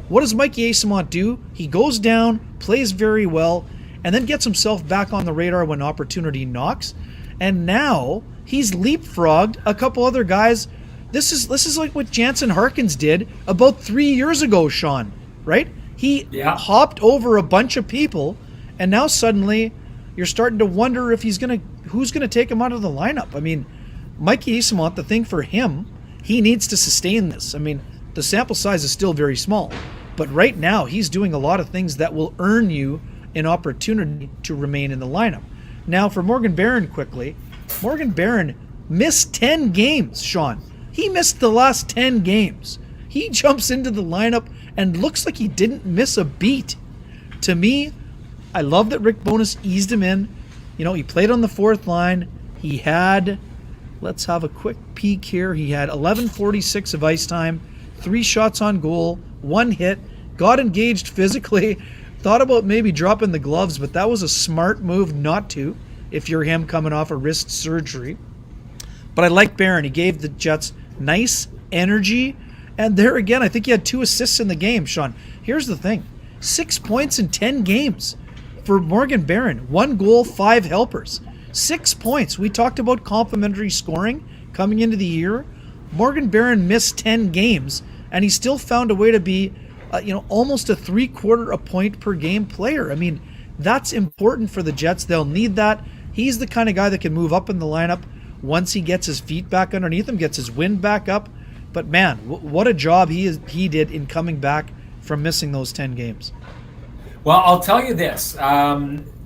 What does Mikey Eyssimont do? He goes down, plays very well, and then gets himself back on the radar when opportunity knocks. And now he's leapfrogged a couple other guys. This is like what Jansen Harkins did about 3 years ago, Sean, right? He hopped over a bunch of people, and now suddenly you're starting to wonder if who's gonna take him out of the lineup. I mean, Mikey Eyssimont, the thing for him, he needs to sustain this. I mean, the sample size is still very small, but right now he's doing a lot of things that will earn you an opportunity to remain in the lineup. Now for Morgan Barron quickly, Morgan Barron missed 10 games, Sean. He missed the last 10 games. He jumps into the lineup and looks like he didn't miss a beat. To me, I love that Rick Bowness eased him in. You know, he played on the fourth line. He had, let's have a quick peek here. He had 11:46 of ice time, 3 shots on goal, 1 hit, got engaged physically, thought about maybe dropping the gloves, but that was a smart move not to if you're him coming off a wrist surgery. But I like Barron. He gave the Jets nice energy. And there again, I think he had 2 assists in the game, Sean. Here's the thing. 6 points in 10 games for Morgan Barron. 1 goal, 5 helpers. 6 points. We talked about complimentary scoring coming into the year. Morgan Barron missed 10 games, and he still found a way to be, almost a 3/4 a point per game player. I mean, that's important for the Jets. They'll need that. He's the kind of guy that can move up in the lineup once he gets his feet back underneath him, gets his wind back up. But man, what a job he did in coming back from missing those 10 games. Well, I'll tell you this.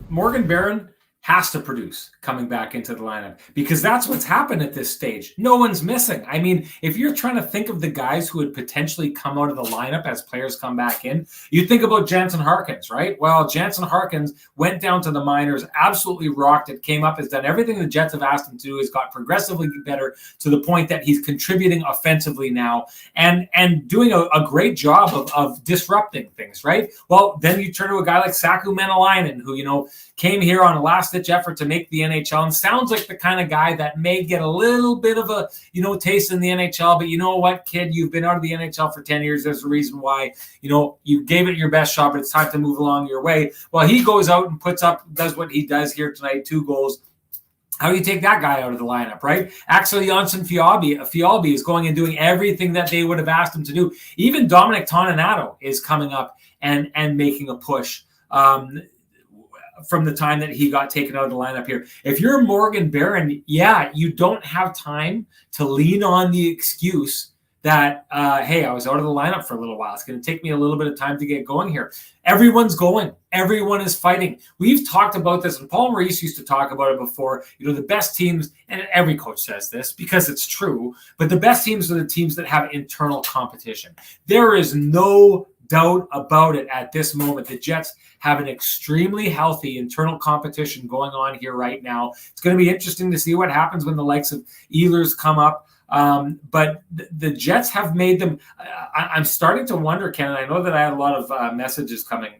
Morgan Barron has to produce coming back into the lineup because that's what's happened at this stage. No one's missing. I mean, if you're trying to think of the guys who would potentially come out of the lineup as players come back in, you think about Jansen Harkins, right? Well, Jansen Harkins went down to the minors, absolutely rocked it, came up, has done everything the Jets have asked him to do, has got progressively better to the point that he's contributing offensively now and doing a great job of disrupting things, right? Well, then you turn to a guy like Saku Menelainen, who, came here on a last-ditch effort to make the NHL and sounds like the kind of guy that may get a little bit of a, taste in the NHL. But you know what, kid? You've been out of the NHL for 10 years. There's a reason why, you gave it your best shot, but it's time to move along your way. Well, he goes out and does what he does here tonight, 2 goals. How do you take that guy out of the lineup, right? Axel Jonsson-Fjallby is going and doing everything that they would have asked him to do. Even Dominic Toninato is coming up and making a push. From the time that he got taken out of the lineup here. If you're Morgan Barron, you don't have time to lean on the excuse that, hey, I was out of the lineup for a little while. It's going to take me a little bit of time to get going here. Everyone's going. Everyone is fighting. We've talked about this, and Paul Maurice used to talk about it before. The best teams, and every coach says this because it's true, but the best teams are the teams that have internal competition. There is no doubt about it at this moment. The Jets have an extremely healthy internal competition going on here right now. It's going to be interesting to see what happens when the likes of Ehlers come up. But the Jets have made them. I'm starting to wonder, Ken, and I know that I had a lot of messages coming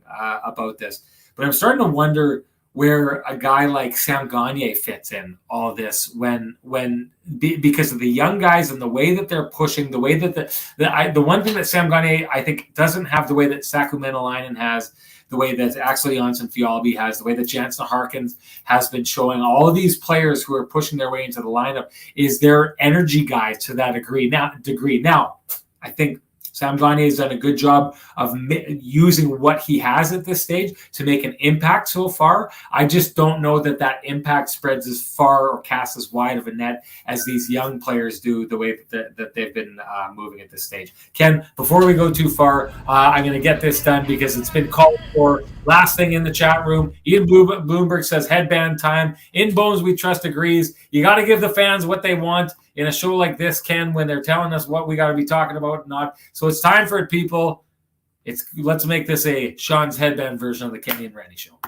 about this, but I'm starting to wonder where a guy like Sam Gagner fits in all this because of the young guys and the way that they're pushing, the way that the one thing that Sam Gagner, I think, doesn't have, the way that Saku Menelainen has, the way that Axel Jonsson-Fjallby has, the way that Jansen Harkins has been showing, all of these players who are pushing their way into the lineup, is their energy guys to that degree. Now, I think Sam Gagner has done a good job of using what he has at this stage to make an impact so far. I just don't know that impact spreads as far or casts as wide of a net as these young players do, the way that they've been moving at this stage. Ken, before we go too far, I'm going to get this done because it's been called for. Last thing in the chat room, Ian Bloomberg says headband time. In Bones We Trust agrees. You got to give the fans what they want in a show like this, Ken, when they're telling us what we got to be talking about and not. So it's time for it, people. Let's make this a Sean's headband version of the Kenny and Renny show.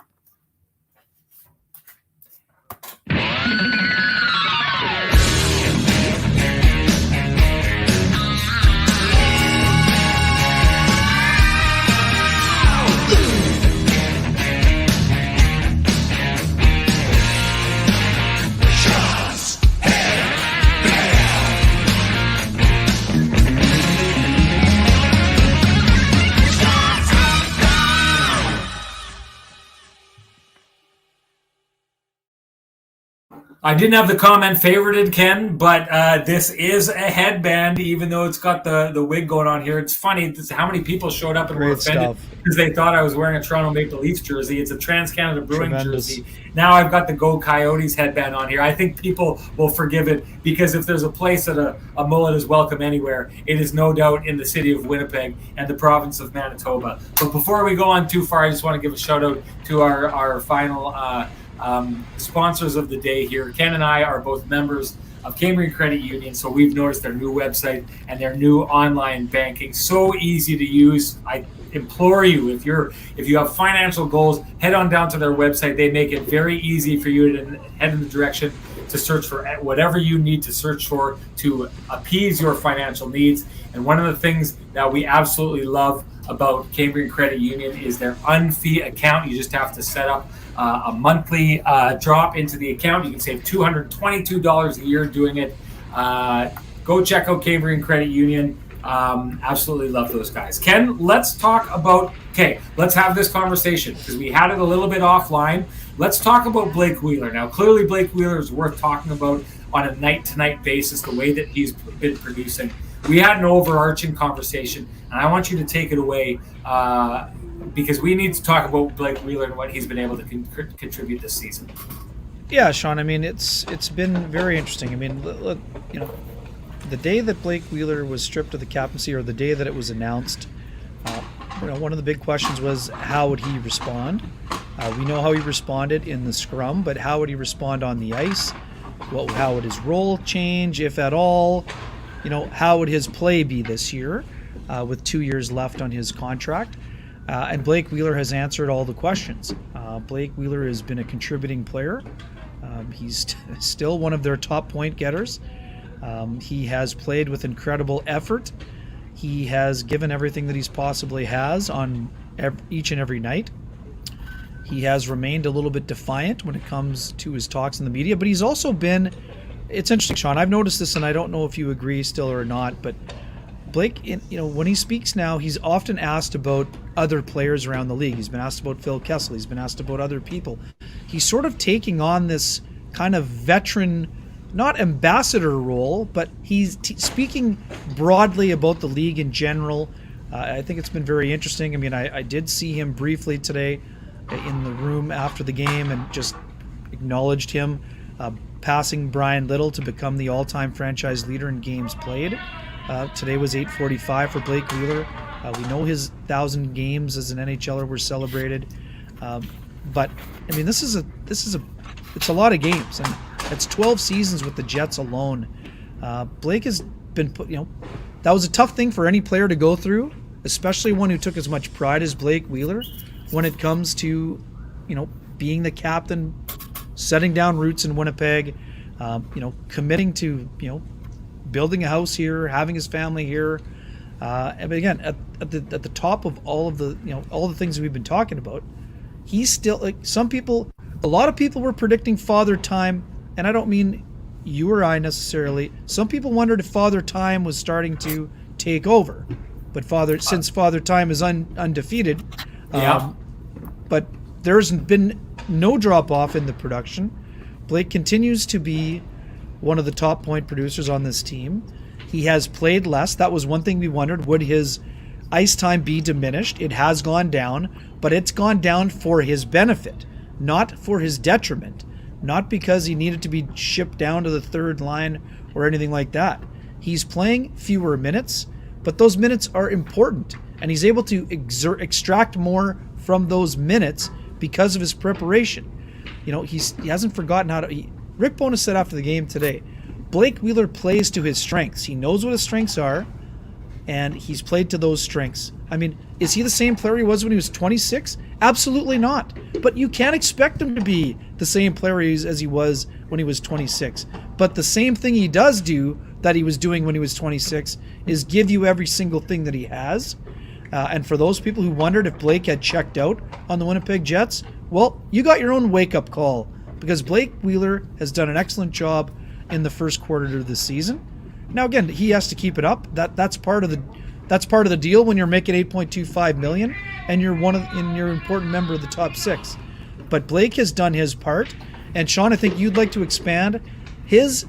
I didn't have the comment favorited, Ken, but this is a headband, even though it's got the wig going on here. It's funny how many people showed up and were offended because they thought I was wearing a Toronto Maple Leafs jersey. It's a Trans-Canada Brewing jersey. Now I've got the Go Coyotes headband on here. I think people will forgive it because if there's a place that a mullet is welcome anywhere, it is no doubt in the city of Winnipeg and the province of Manitoba. But before we go on too far, I just want to give a shout out to our final sponsors of the day here. Ken and I are both members of Cambrian Credit Union, so we've noticed their new website and their new online banking. So easy to use. I implore you, if you have financial goals, head on down to their website. They make it very easy for you to head in the direction to search for whatever you need to search for to appease your financial needs. And one of the things that we absolutely love about Cambrian Credit Union is their unfee account. You just have to set up a monthly drop into the account. You can save $222 a year doing it. Go check out Cambrian Credit Union. Absolutely love those guys. Ken, let's talk about, let's have this conversation because we had it a little bit offline. Let's talk about Blake Wheeler. Now, clearly Blake Wheeler is worth talking about on a night-to-night basis, the way that he's been producing. We had an overarching conversation, and I want you to take it away because we need to talk about Blake Wheeler and what he's been able to contribute this season. Yeah, Sean. I mean, it's been very interesting. I mean, look, the day that Blake Wheeler was stripped of the captaincy, or the day that it was announced, one of the big questions was how would he respond? We know how he responded in the scrum, but how would he respond on the ice? How would his role change, if at all? How would his play be this year with 2 years left on his contract? And Blake Wheeler has answered all the questions. Blake Wheeler has been a contributing player. He's still one of their top point getters. He has played with incredible effort. He has given everything that he's possibly has on each and every night. He has remained a little bit defiant when it comes to his talks in the media, but he's also been, it's interesting, Sean, I've noticed this, and I don't know if you agree still or not, but Blake, when he speaks now, he's often asked about other players around the league. He's been asked about Phil Kessel. He's been asked about other people. He's sort of taking on this kind of veteran, not ambassador role, but he's speaking broadly about the league in general. I think it's been very interesting. I mean, I did see him briefly today in the room after the game and just acknowledged him passing Brian Little to become the all-time franchise leader in games played. Today was 845 for Blake Wheeler. We know his 1,000 games as an NHLer were celebrated, but I mean, it's a lot of games, and it's 12 seasons with the Jets alone. Blake has been put, that was a tough thing for any player to go through. especially one who took as much pride as Blake Wheeler when it comes to, being the captain, setting down roots in Winnipeg, committing to, building a house here, having his family here. But again, at the top of all of the, all the things that we've been talking about, he's still, like, a lot of people were predicting Father Time, and I don't mean you or I necessarily. Some people wondered if Father Time was starting to take over, but since Father Time is undefeated, but there's been no drop off in the production. Blake continues to be one of the top point producers on this team. He has played less. That was one thing we wondered. Would his ice time be diminished? It has gone down, but it's gone down for his benefit, not for his detriment. Not because he needed to be shipped down to the third line or anything like that. He's playing fewer minutes, but those minutes are important, and he's able to extract more from those minutes because of his preparation. He hasn't forgotten how to... Rick Bowness said after the game today, Blake Wheeler plays to his strengths. He knows what his strengths are, and he's played to those strengths. I mean, is he the same player he was when he was 26? Absolutely not. But you can't expect him to be the same player as he was when he was 26. But the same thing he does do that he was doing when he was 26 is give you every single thing that he has. And for those people who wondered if Blake had checked out on the Winnipeg Jets, well, you got your own wake-up call, because Blake Wheeler has done an excellent job in the first quarter of the season. Now, again, he has to keep it up. That's part of the deal when you're making $8.25 million and you're you're an important member of the top six. But Blake has done his part, and Sean, I think you'd like to expand. His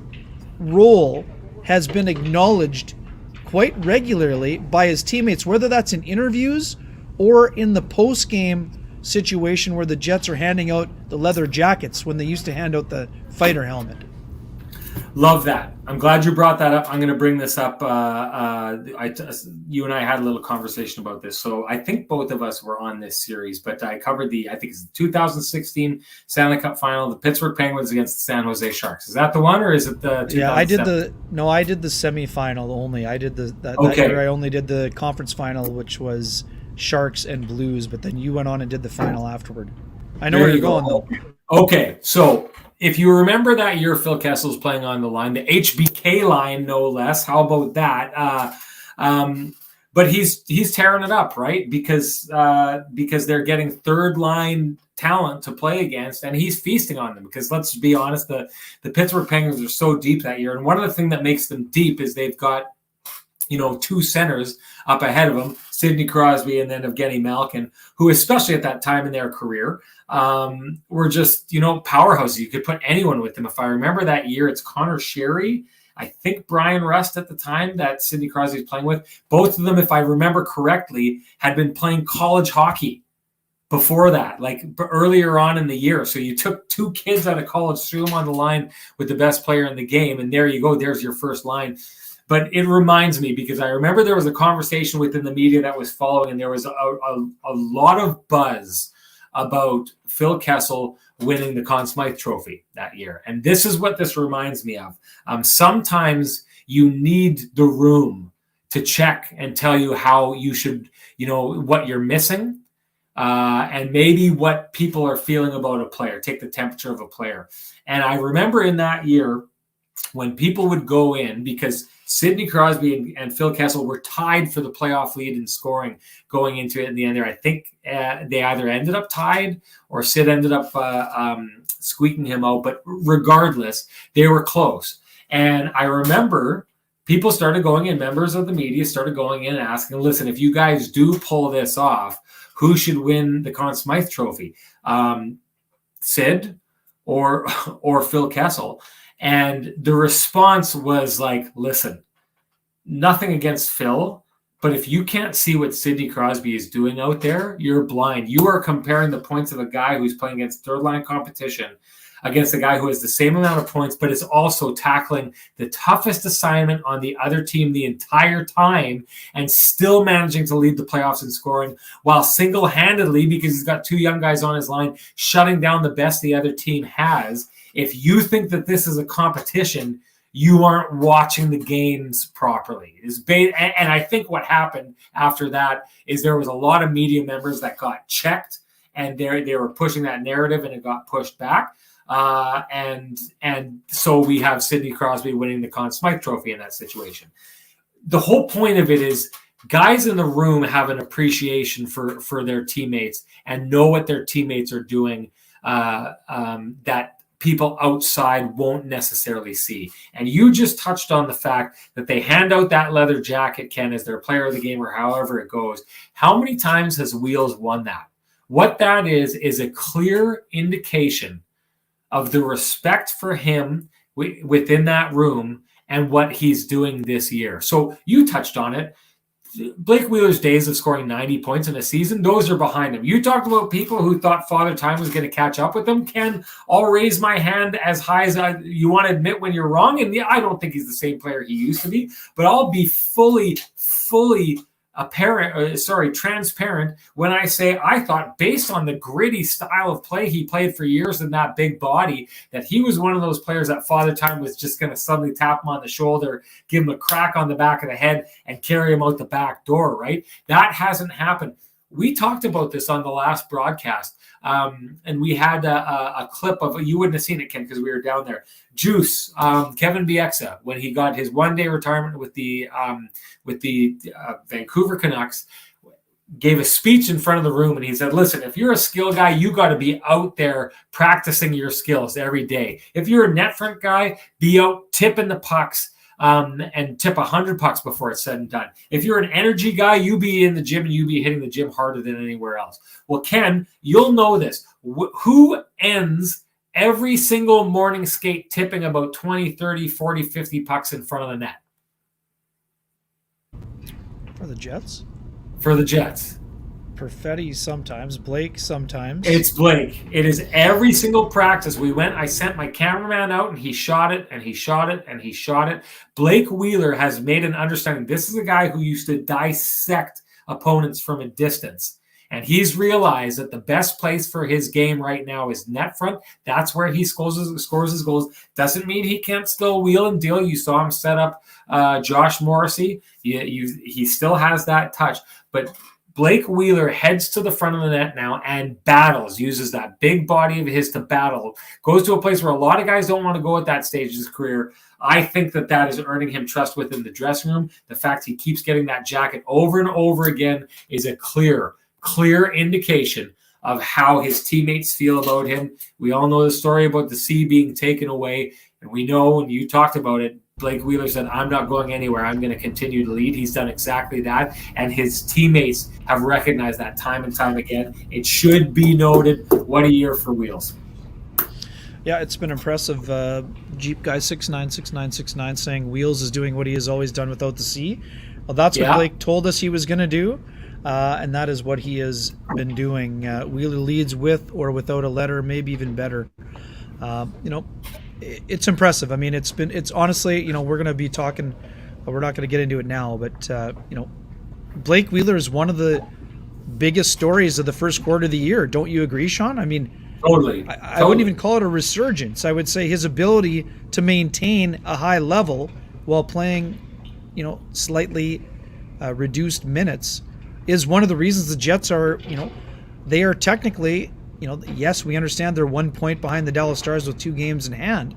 role has been acknowledged quite regularly by his teammates, whether that's in interviews or in the post-game situation where the Jets are handing out the leather jackets when they used to hand out the fighter helmet. Love that. I'm glad you brought that up. I'm going to bring this up. You and I had a little conversation about this. So I think both of us were on this series, but I covered I think it's the 2016 Stanley Cup final, the Pittsburgh Penguins against the San Jose Sharks. Is that the one, or is it the 2007? Yeah, I did the semifinal only. I did that year I only did the conference final, which was Sharks and Blues, but then you went on and did the final afterward. I know where you're going, though. Okay, so if you remember that year, Phil Kessel's playing on the line, the HBK line, no less. How about that? But he's tearing it up, right? Because they're getting third line talent to play against, and he's feasting on them. Because let's be honest, the Pittsburgh Penguins are so deep that year, and one of the things that makes them deep is they've got two centers up ahead of them, Sidney Crosby and then Evgeny Malkin, who, especially at that time in their career, were just, powerhouses. You could put anyone with them. If I remember that year, it's Connor Sherry, I think Brian Rust at the time that Sidney Crosby was playing with. Both of them, if I remember correctly, had been playing college hockey before that, like earlier on in the year. So you took two kids out of college, threw them on the line with the best player in the game, and there you go. There's your first line. But it reminds me, because I remember there was a conversation within the media that was following, and there was a lot of buzz about Phil Kessel winning the Conn Smythe Trophy that year. And this is what this reminds me of. Sometimes you need the room to check and tell you how you should, what you're missing, and maybe what people are feeling about a player, take the temperature of a player. And I remember in that year when people would go in, because Sidney Crosby and Phil Kessel were tied for the playoff lead in scoring going into it in the end there. I think they either ended up tied or Sid ended up squeaking him out. But regardless, they were close. And I remember people started going in, members of the media started going in and asking, listen, if you guys do pull this off, who should win the Conn Smythe Trophy? Sid or Phil Kessel? And the response was like, listen, nothing against Phil, but if you can't see what Sidney Crosby is doing out there, you're blind. You are comparing the points of a guy who's playing against third line competition against a guy who has the same amount of points, but is also tackling the toughest assignment on the other team the entire time and still managing to lead the playoffs in scoring, while single-handedly, because he's got two young guys on his line, shutting down the best the other team has. If you think that this is a competition, you aren't watching the games properly. And I think what happened after that is there was a lot of media members that got checked, and they were pushing that narrative, and it got pushed back. And so we have Sidney Crosby winning the Conn Smythe Trophy in that situation. The whole point of it is guys in the room have an appreciation for their teammates and know what their teammates are doing that people outside won't necessarily see. And you just touched on the fact that they hand out that leather jacket, Ken, as their player of the game or however it goes. How many times has Wheels won that? What that is a clear indication of the respect for him within that room and what he's doing this year. So you touched on it. Blake Wheeler's days of scoring 90 points in a season, those are behind him. You talked about people who thought Father Time was going to catch up with him. Ken, I'll raise my hand as high as you want to admit when you're wrong. And I don't think he's the same player he used to be, but I'll be fully transparent when I say I thought, based on the gritty style of play he played for years in that big body, that he was one of those players that Father Time was just going to suddenly tap him on the shoulder, give him a crack on the back of the head, and carry him out the back door, right? That hasn't happened. We talked about this on the last broadcast, and we had a clip of, you wouldn't have seen it, Ken, because we were down there. Juice, Kevin Bieksa, when he got his one-day retirement with the Vancouver Canucks, gave a speech in front of the room, and he said, listen, if you're a skill guy, you got to be out there practicing your skills every day. If you're a net front guy, be out tipping the pucks, and tip 100 pucks before it's said and done. If you're an energy guy, you be in the gym and you be hitting the gym harder than anywhere else. Well, Ken, you'll know this. Who ends every single morning skate tipping about 20, 30, 40, 50 pucks in front of the net? For the Jets? For the Jets. Perfetti sometimes, Blake sometimes. It's Blake. It is every single practice. I sent my cameraman out, and he shot it, and he shot it, and he shot it. Blake Wheeler has made an understanding. This is a guy who used to dissect opponents from a distance. And he's realized that the best place for his game right now is net front. That's where he scores his goals. Doesn't mean he can't still wheel and deal. You saw him set up Josh Morrissey. He still has that touch. But Blake Wheeler heads to the front of the net now and battles, uses that big body of his to battle, goes to a place where a lot of guys don't want to go at that stage of his career. I think that is earning him trust within the dressing room. The fact he keeps getting that jacket over and over again is a clear indication of how his teammates feel about him. We all know the story about the C being taken away, and we know, and you talked about it, Blake Wheeler said, I'm not going anywhere. I'm going to continue to lead. He's done exactly that, and his teammates have recognized that time and time again. It should be noted. What a year for Wheels. Yeah, it's been impressive. Jeep guy 696969 saying Wheels is doing what he has always done without the C. Well, that's what Blake told us he was going to do, and that is what he has been doing. Wheeler leads with or without a letter, maybe even better. It's impressive. I mean, it's honestly, we're going to be talking, we're not going to get into it now, but, Blake Wheeler is one of the biggest stories of the first quarter of the year. Don't you agree, Sean? I mean, totally. I wouldn't even call it a resurgence. I would say his ability to maintain a high level while playing, slightly reduced minutes is one of the reasons the Jets are, they are technically, yes, we understand they're 1 point behind the Dallas Stars with 2 games in hand,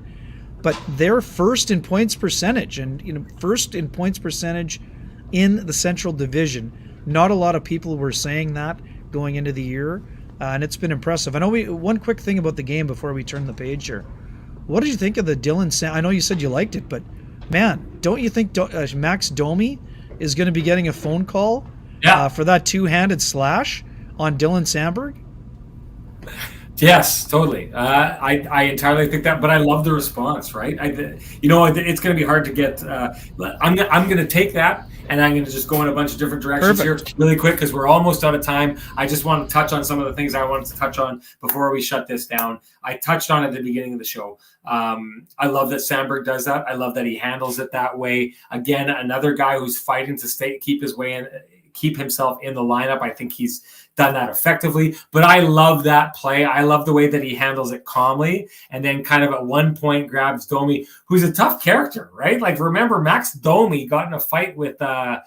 but they're first in points percentage and, first in points percentage in the Central Division. Not a lot of people were saying that going into the year, and it's been impressive. I know one quick thing about the game before we turn the page here. What did you think of the Dylan I know you said you liked it, but man, don't you think Max Domi is going to be getting a phone call for that two-handed slash on Dylan Samberg? Yes, totally. I entirely think that, but I love the response, right? It's going to be hard to get. I'm going to take that, and I'm going to just go in a bunch of different directions here really quick because we're almost out of time. I just want to touch on some of the things I wanted to touch on before we shut this down. I touched on it at the beginning of the show. I love that Samberg does that. I love that he handles it that way. Again, another guy who's fighting to keep his way in. keep himself in the lineup. I think he's done that effectively, but I love that play. I love the way that he handles it calmly, and then kind of at one point grabs Domi, who's a tough character, right? Like, remember, Max Domi got in a fight with Ryan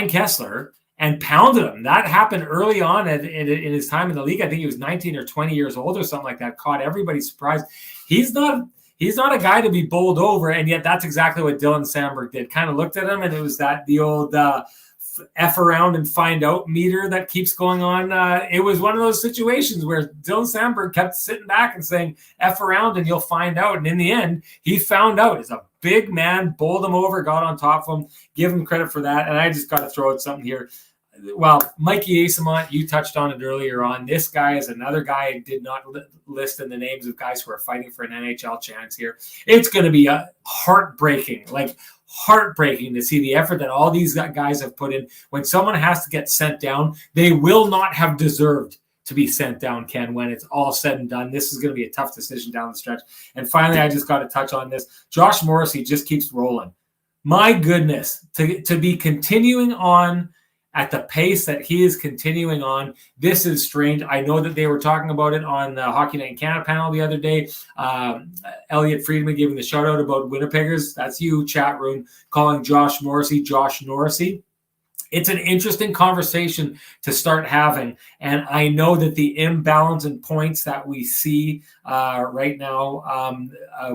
Kessler, and pounded him. That happened early on in his time in the league. I think he was 19 or 20 years old or something like that. Caught everybody surprised. He's not a guy to be bowled over, and yet that's exactly what Dylan Samberg did. Kind of looked at him, and it was the old F around and find out meter that keeps going on. It was one of those situations where Dylan Samberg kept sitting back and saying, F around and you'll find out. And in the end, he found out. He's a big man, bowled him over, got on top of him. Give him credit for that. And I just got to throw out something here. Well, Mikey Eyssimont, you touched on it earlier on. This guy is another guy I did not list in the names of guys who are fighting for an NHL chance here. It's going to be heartbreaking to see the effort that all these guys have put in. When someone has to get sent down, they will not have deserved to be sent down, Ken, when it's all said and done. This is going to be a tough decision down the stretch. And finally, I just got to touch on this. Josh Morrissey just keeps rolling. My goodness, to be continuing on at the pace that he is continuing on, this is strange. I know that they were talking about it on the Hockey Night in Canada panel the other day. Elliot Friedman giving the shout out about Winnipeggers. That's you, chat room, calling Josh Morrissey Josh Norrisy. It's an interesting conversation to start having. And I know that the imbalance in points that we see right now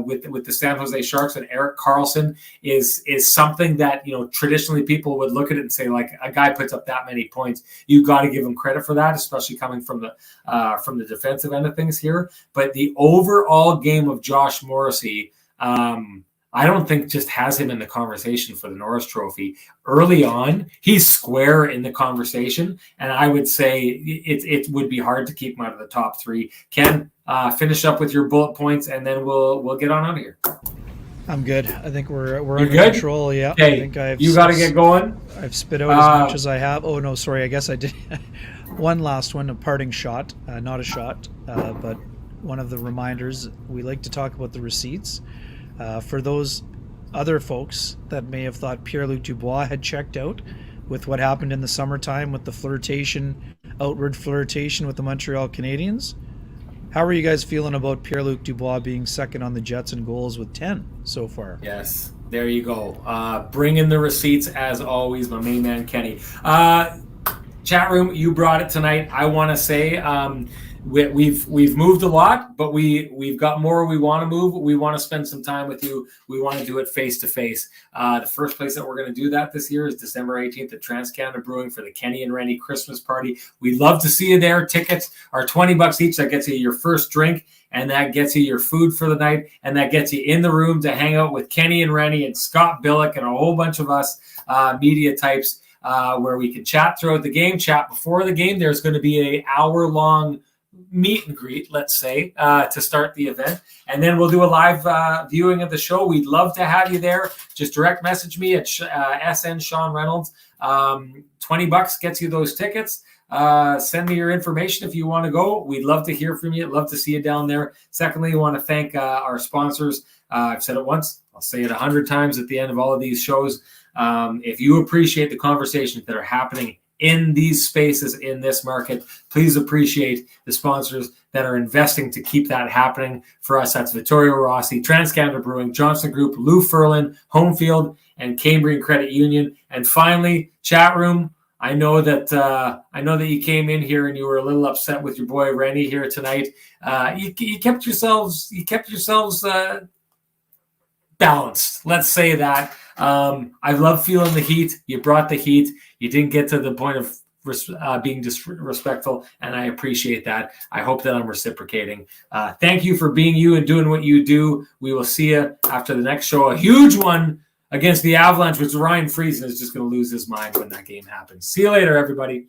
with the San Jose Sharks and Erik Karlsson is something that, traditionally people would look at it and say, like, a guy puts up that many points, you got to give him credit for that, especially coming from the defensive end of things here. But the overall game of Josh Morrissey, I don't think just has him in the conversation for the Norris Trophy. Early on, he's square in the conversation, and I would say it would be hard to keep him out of the top three. Ken, finish up with your bullet points, and then we'll get on out of here. I'm good. I think we're under control. Yeah. Okay. I think you got to get going. I've spit out as much as I have. Oh no, sorry. I guess I did one last one, a parting shot, not a shot, but one of the reminders. We like to talk about the receipts. For those other folks that may have thought Pierre-Luc Dubois had checked out with what happened in the summertime with the outward flirtation with the Montreal Canadiens, how are you guys feeling about Pierre-Luc Dubois being second on the Jets in goals with 10 so far? Yes, there you go. Bring in the receipts as always, my main man Kenny. Chat room, you brought it tonight. I want to say we've moved a lot, but we've got more we want to move. We want to spend some time with you. We want to do it face to face. The first place that we're going to do that this year is December 18th at TransCanada Brewing for the Kenny and Renny Christmas party. We'd love to see you there. Tickets are $20 each. That gets you your first drink, and that gets you your food for the night, and that gets you in the room to hang out with Kenny and Renny and Scott Billick and a whole bunch of us media types where we can chat throughout the game, chat before the game. There's going to be an hour-long meet and greet, let's say, to start the event. And then we'll do a live viewing of the show. We'd love to have you there. Just direct message me at SN Sean Reynolds. $20 gets you those tickets. Send me your information if you want to go. We'd love to hear from you. Love to see you down there. Secondly, I want to thank our sponsors. I've said it once. I'll say it 100 times at the end of all of these shows. If you appreciate the conversations that are happening in these spaces, in this market, please appreciate the sponsors that are investing to keep that happening for us. That's Vittorio Rossi, TransCanada Brewing, Johnson Group, Lou Ferlin, Homefield, and Cambrian Credit Union. And finally, chat room, I know that you came in here and you were a little upset with your boy Renny here tonight. You kept yourselves balanced. Let's say that. I love feeling the heat. You brought the heat. You didn't get to the point of being disrespectful, and I appreciate that. I hope that I'm reciprocating. Thank you for being you and doing what you do. We will see you after the next show. A huge one against the Avalanche, which Ryan Friesen is just going to lose his mind when that game happens. See you later, everybody.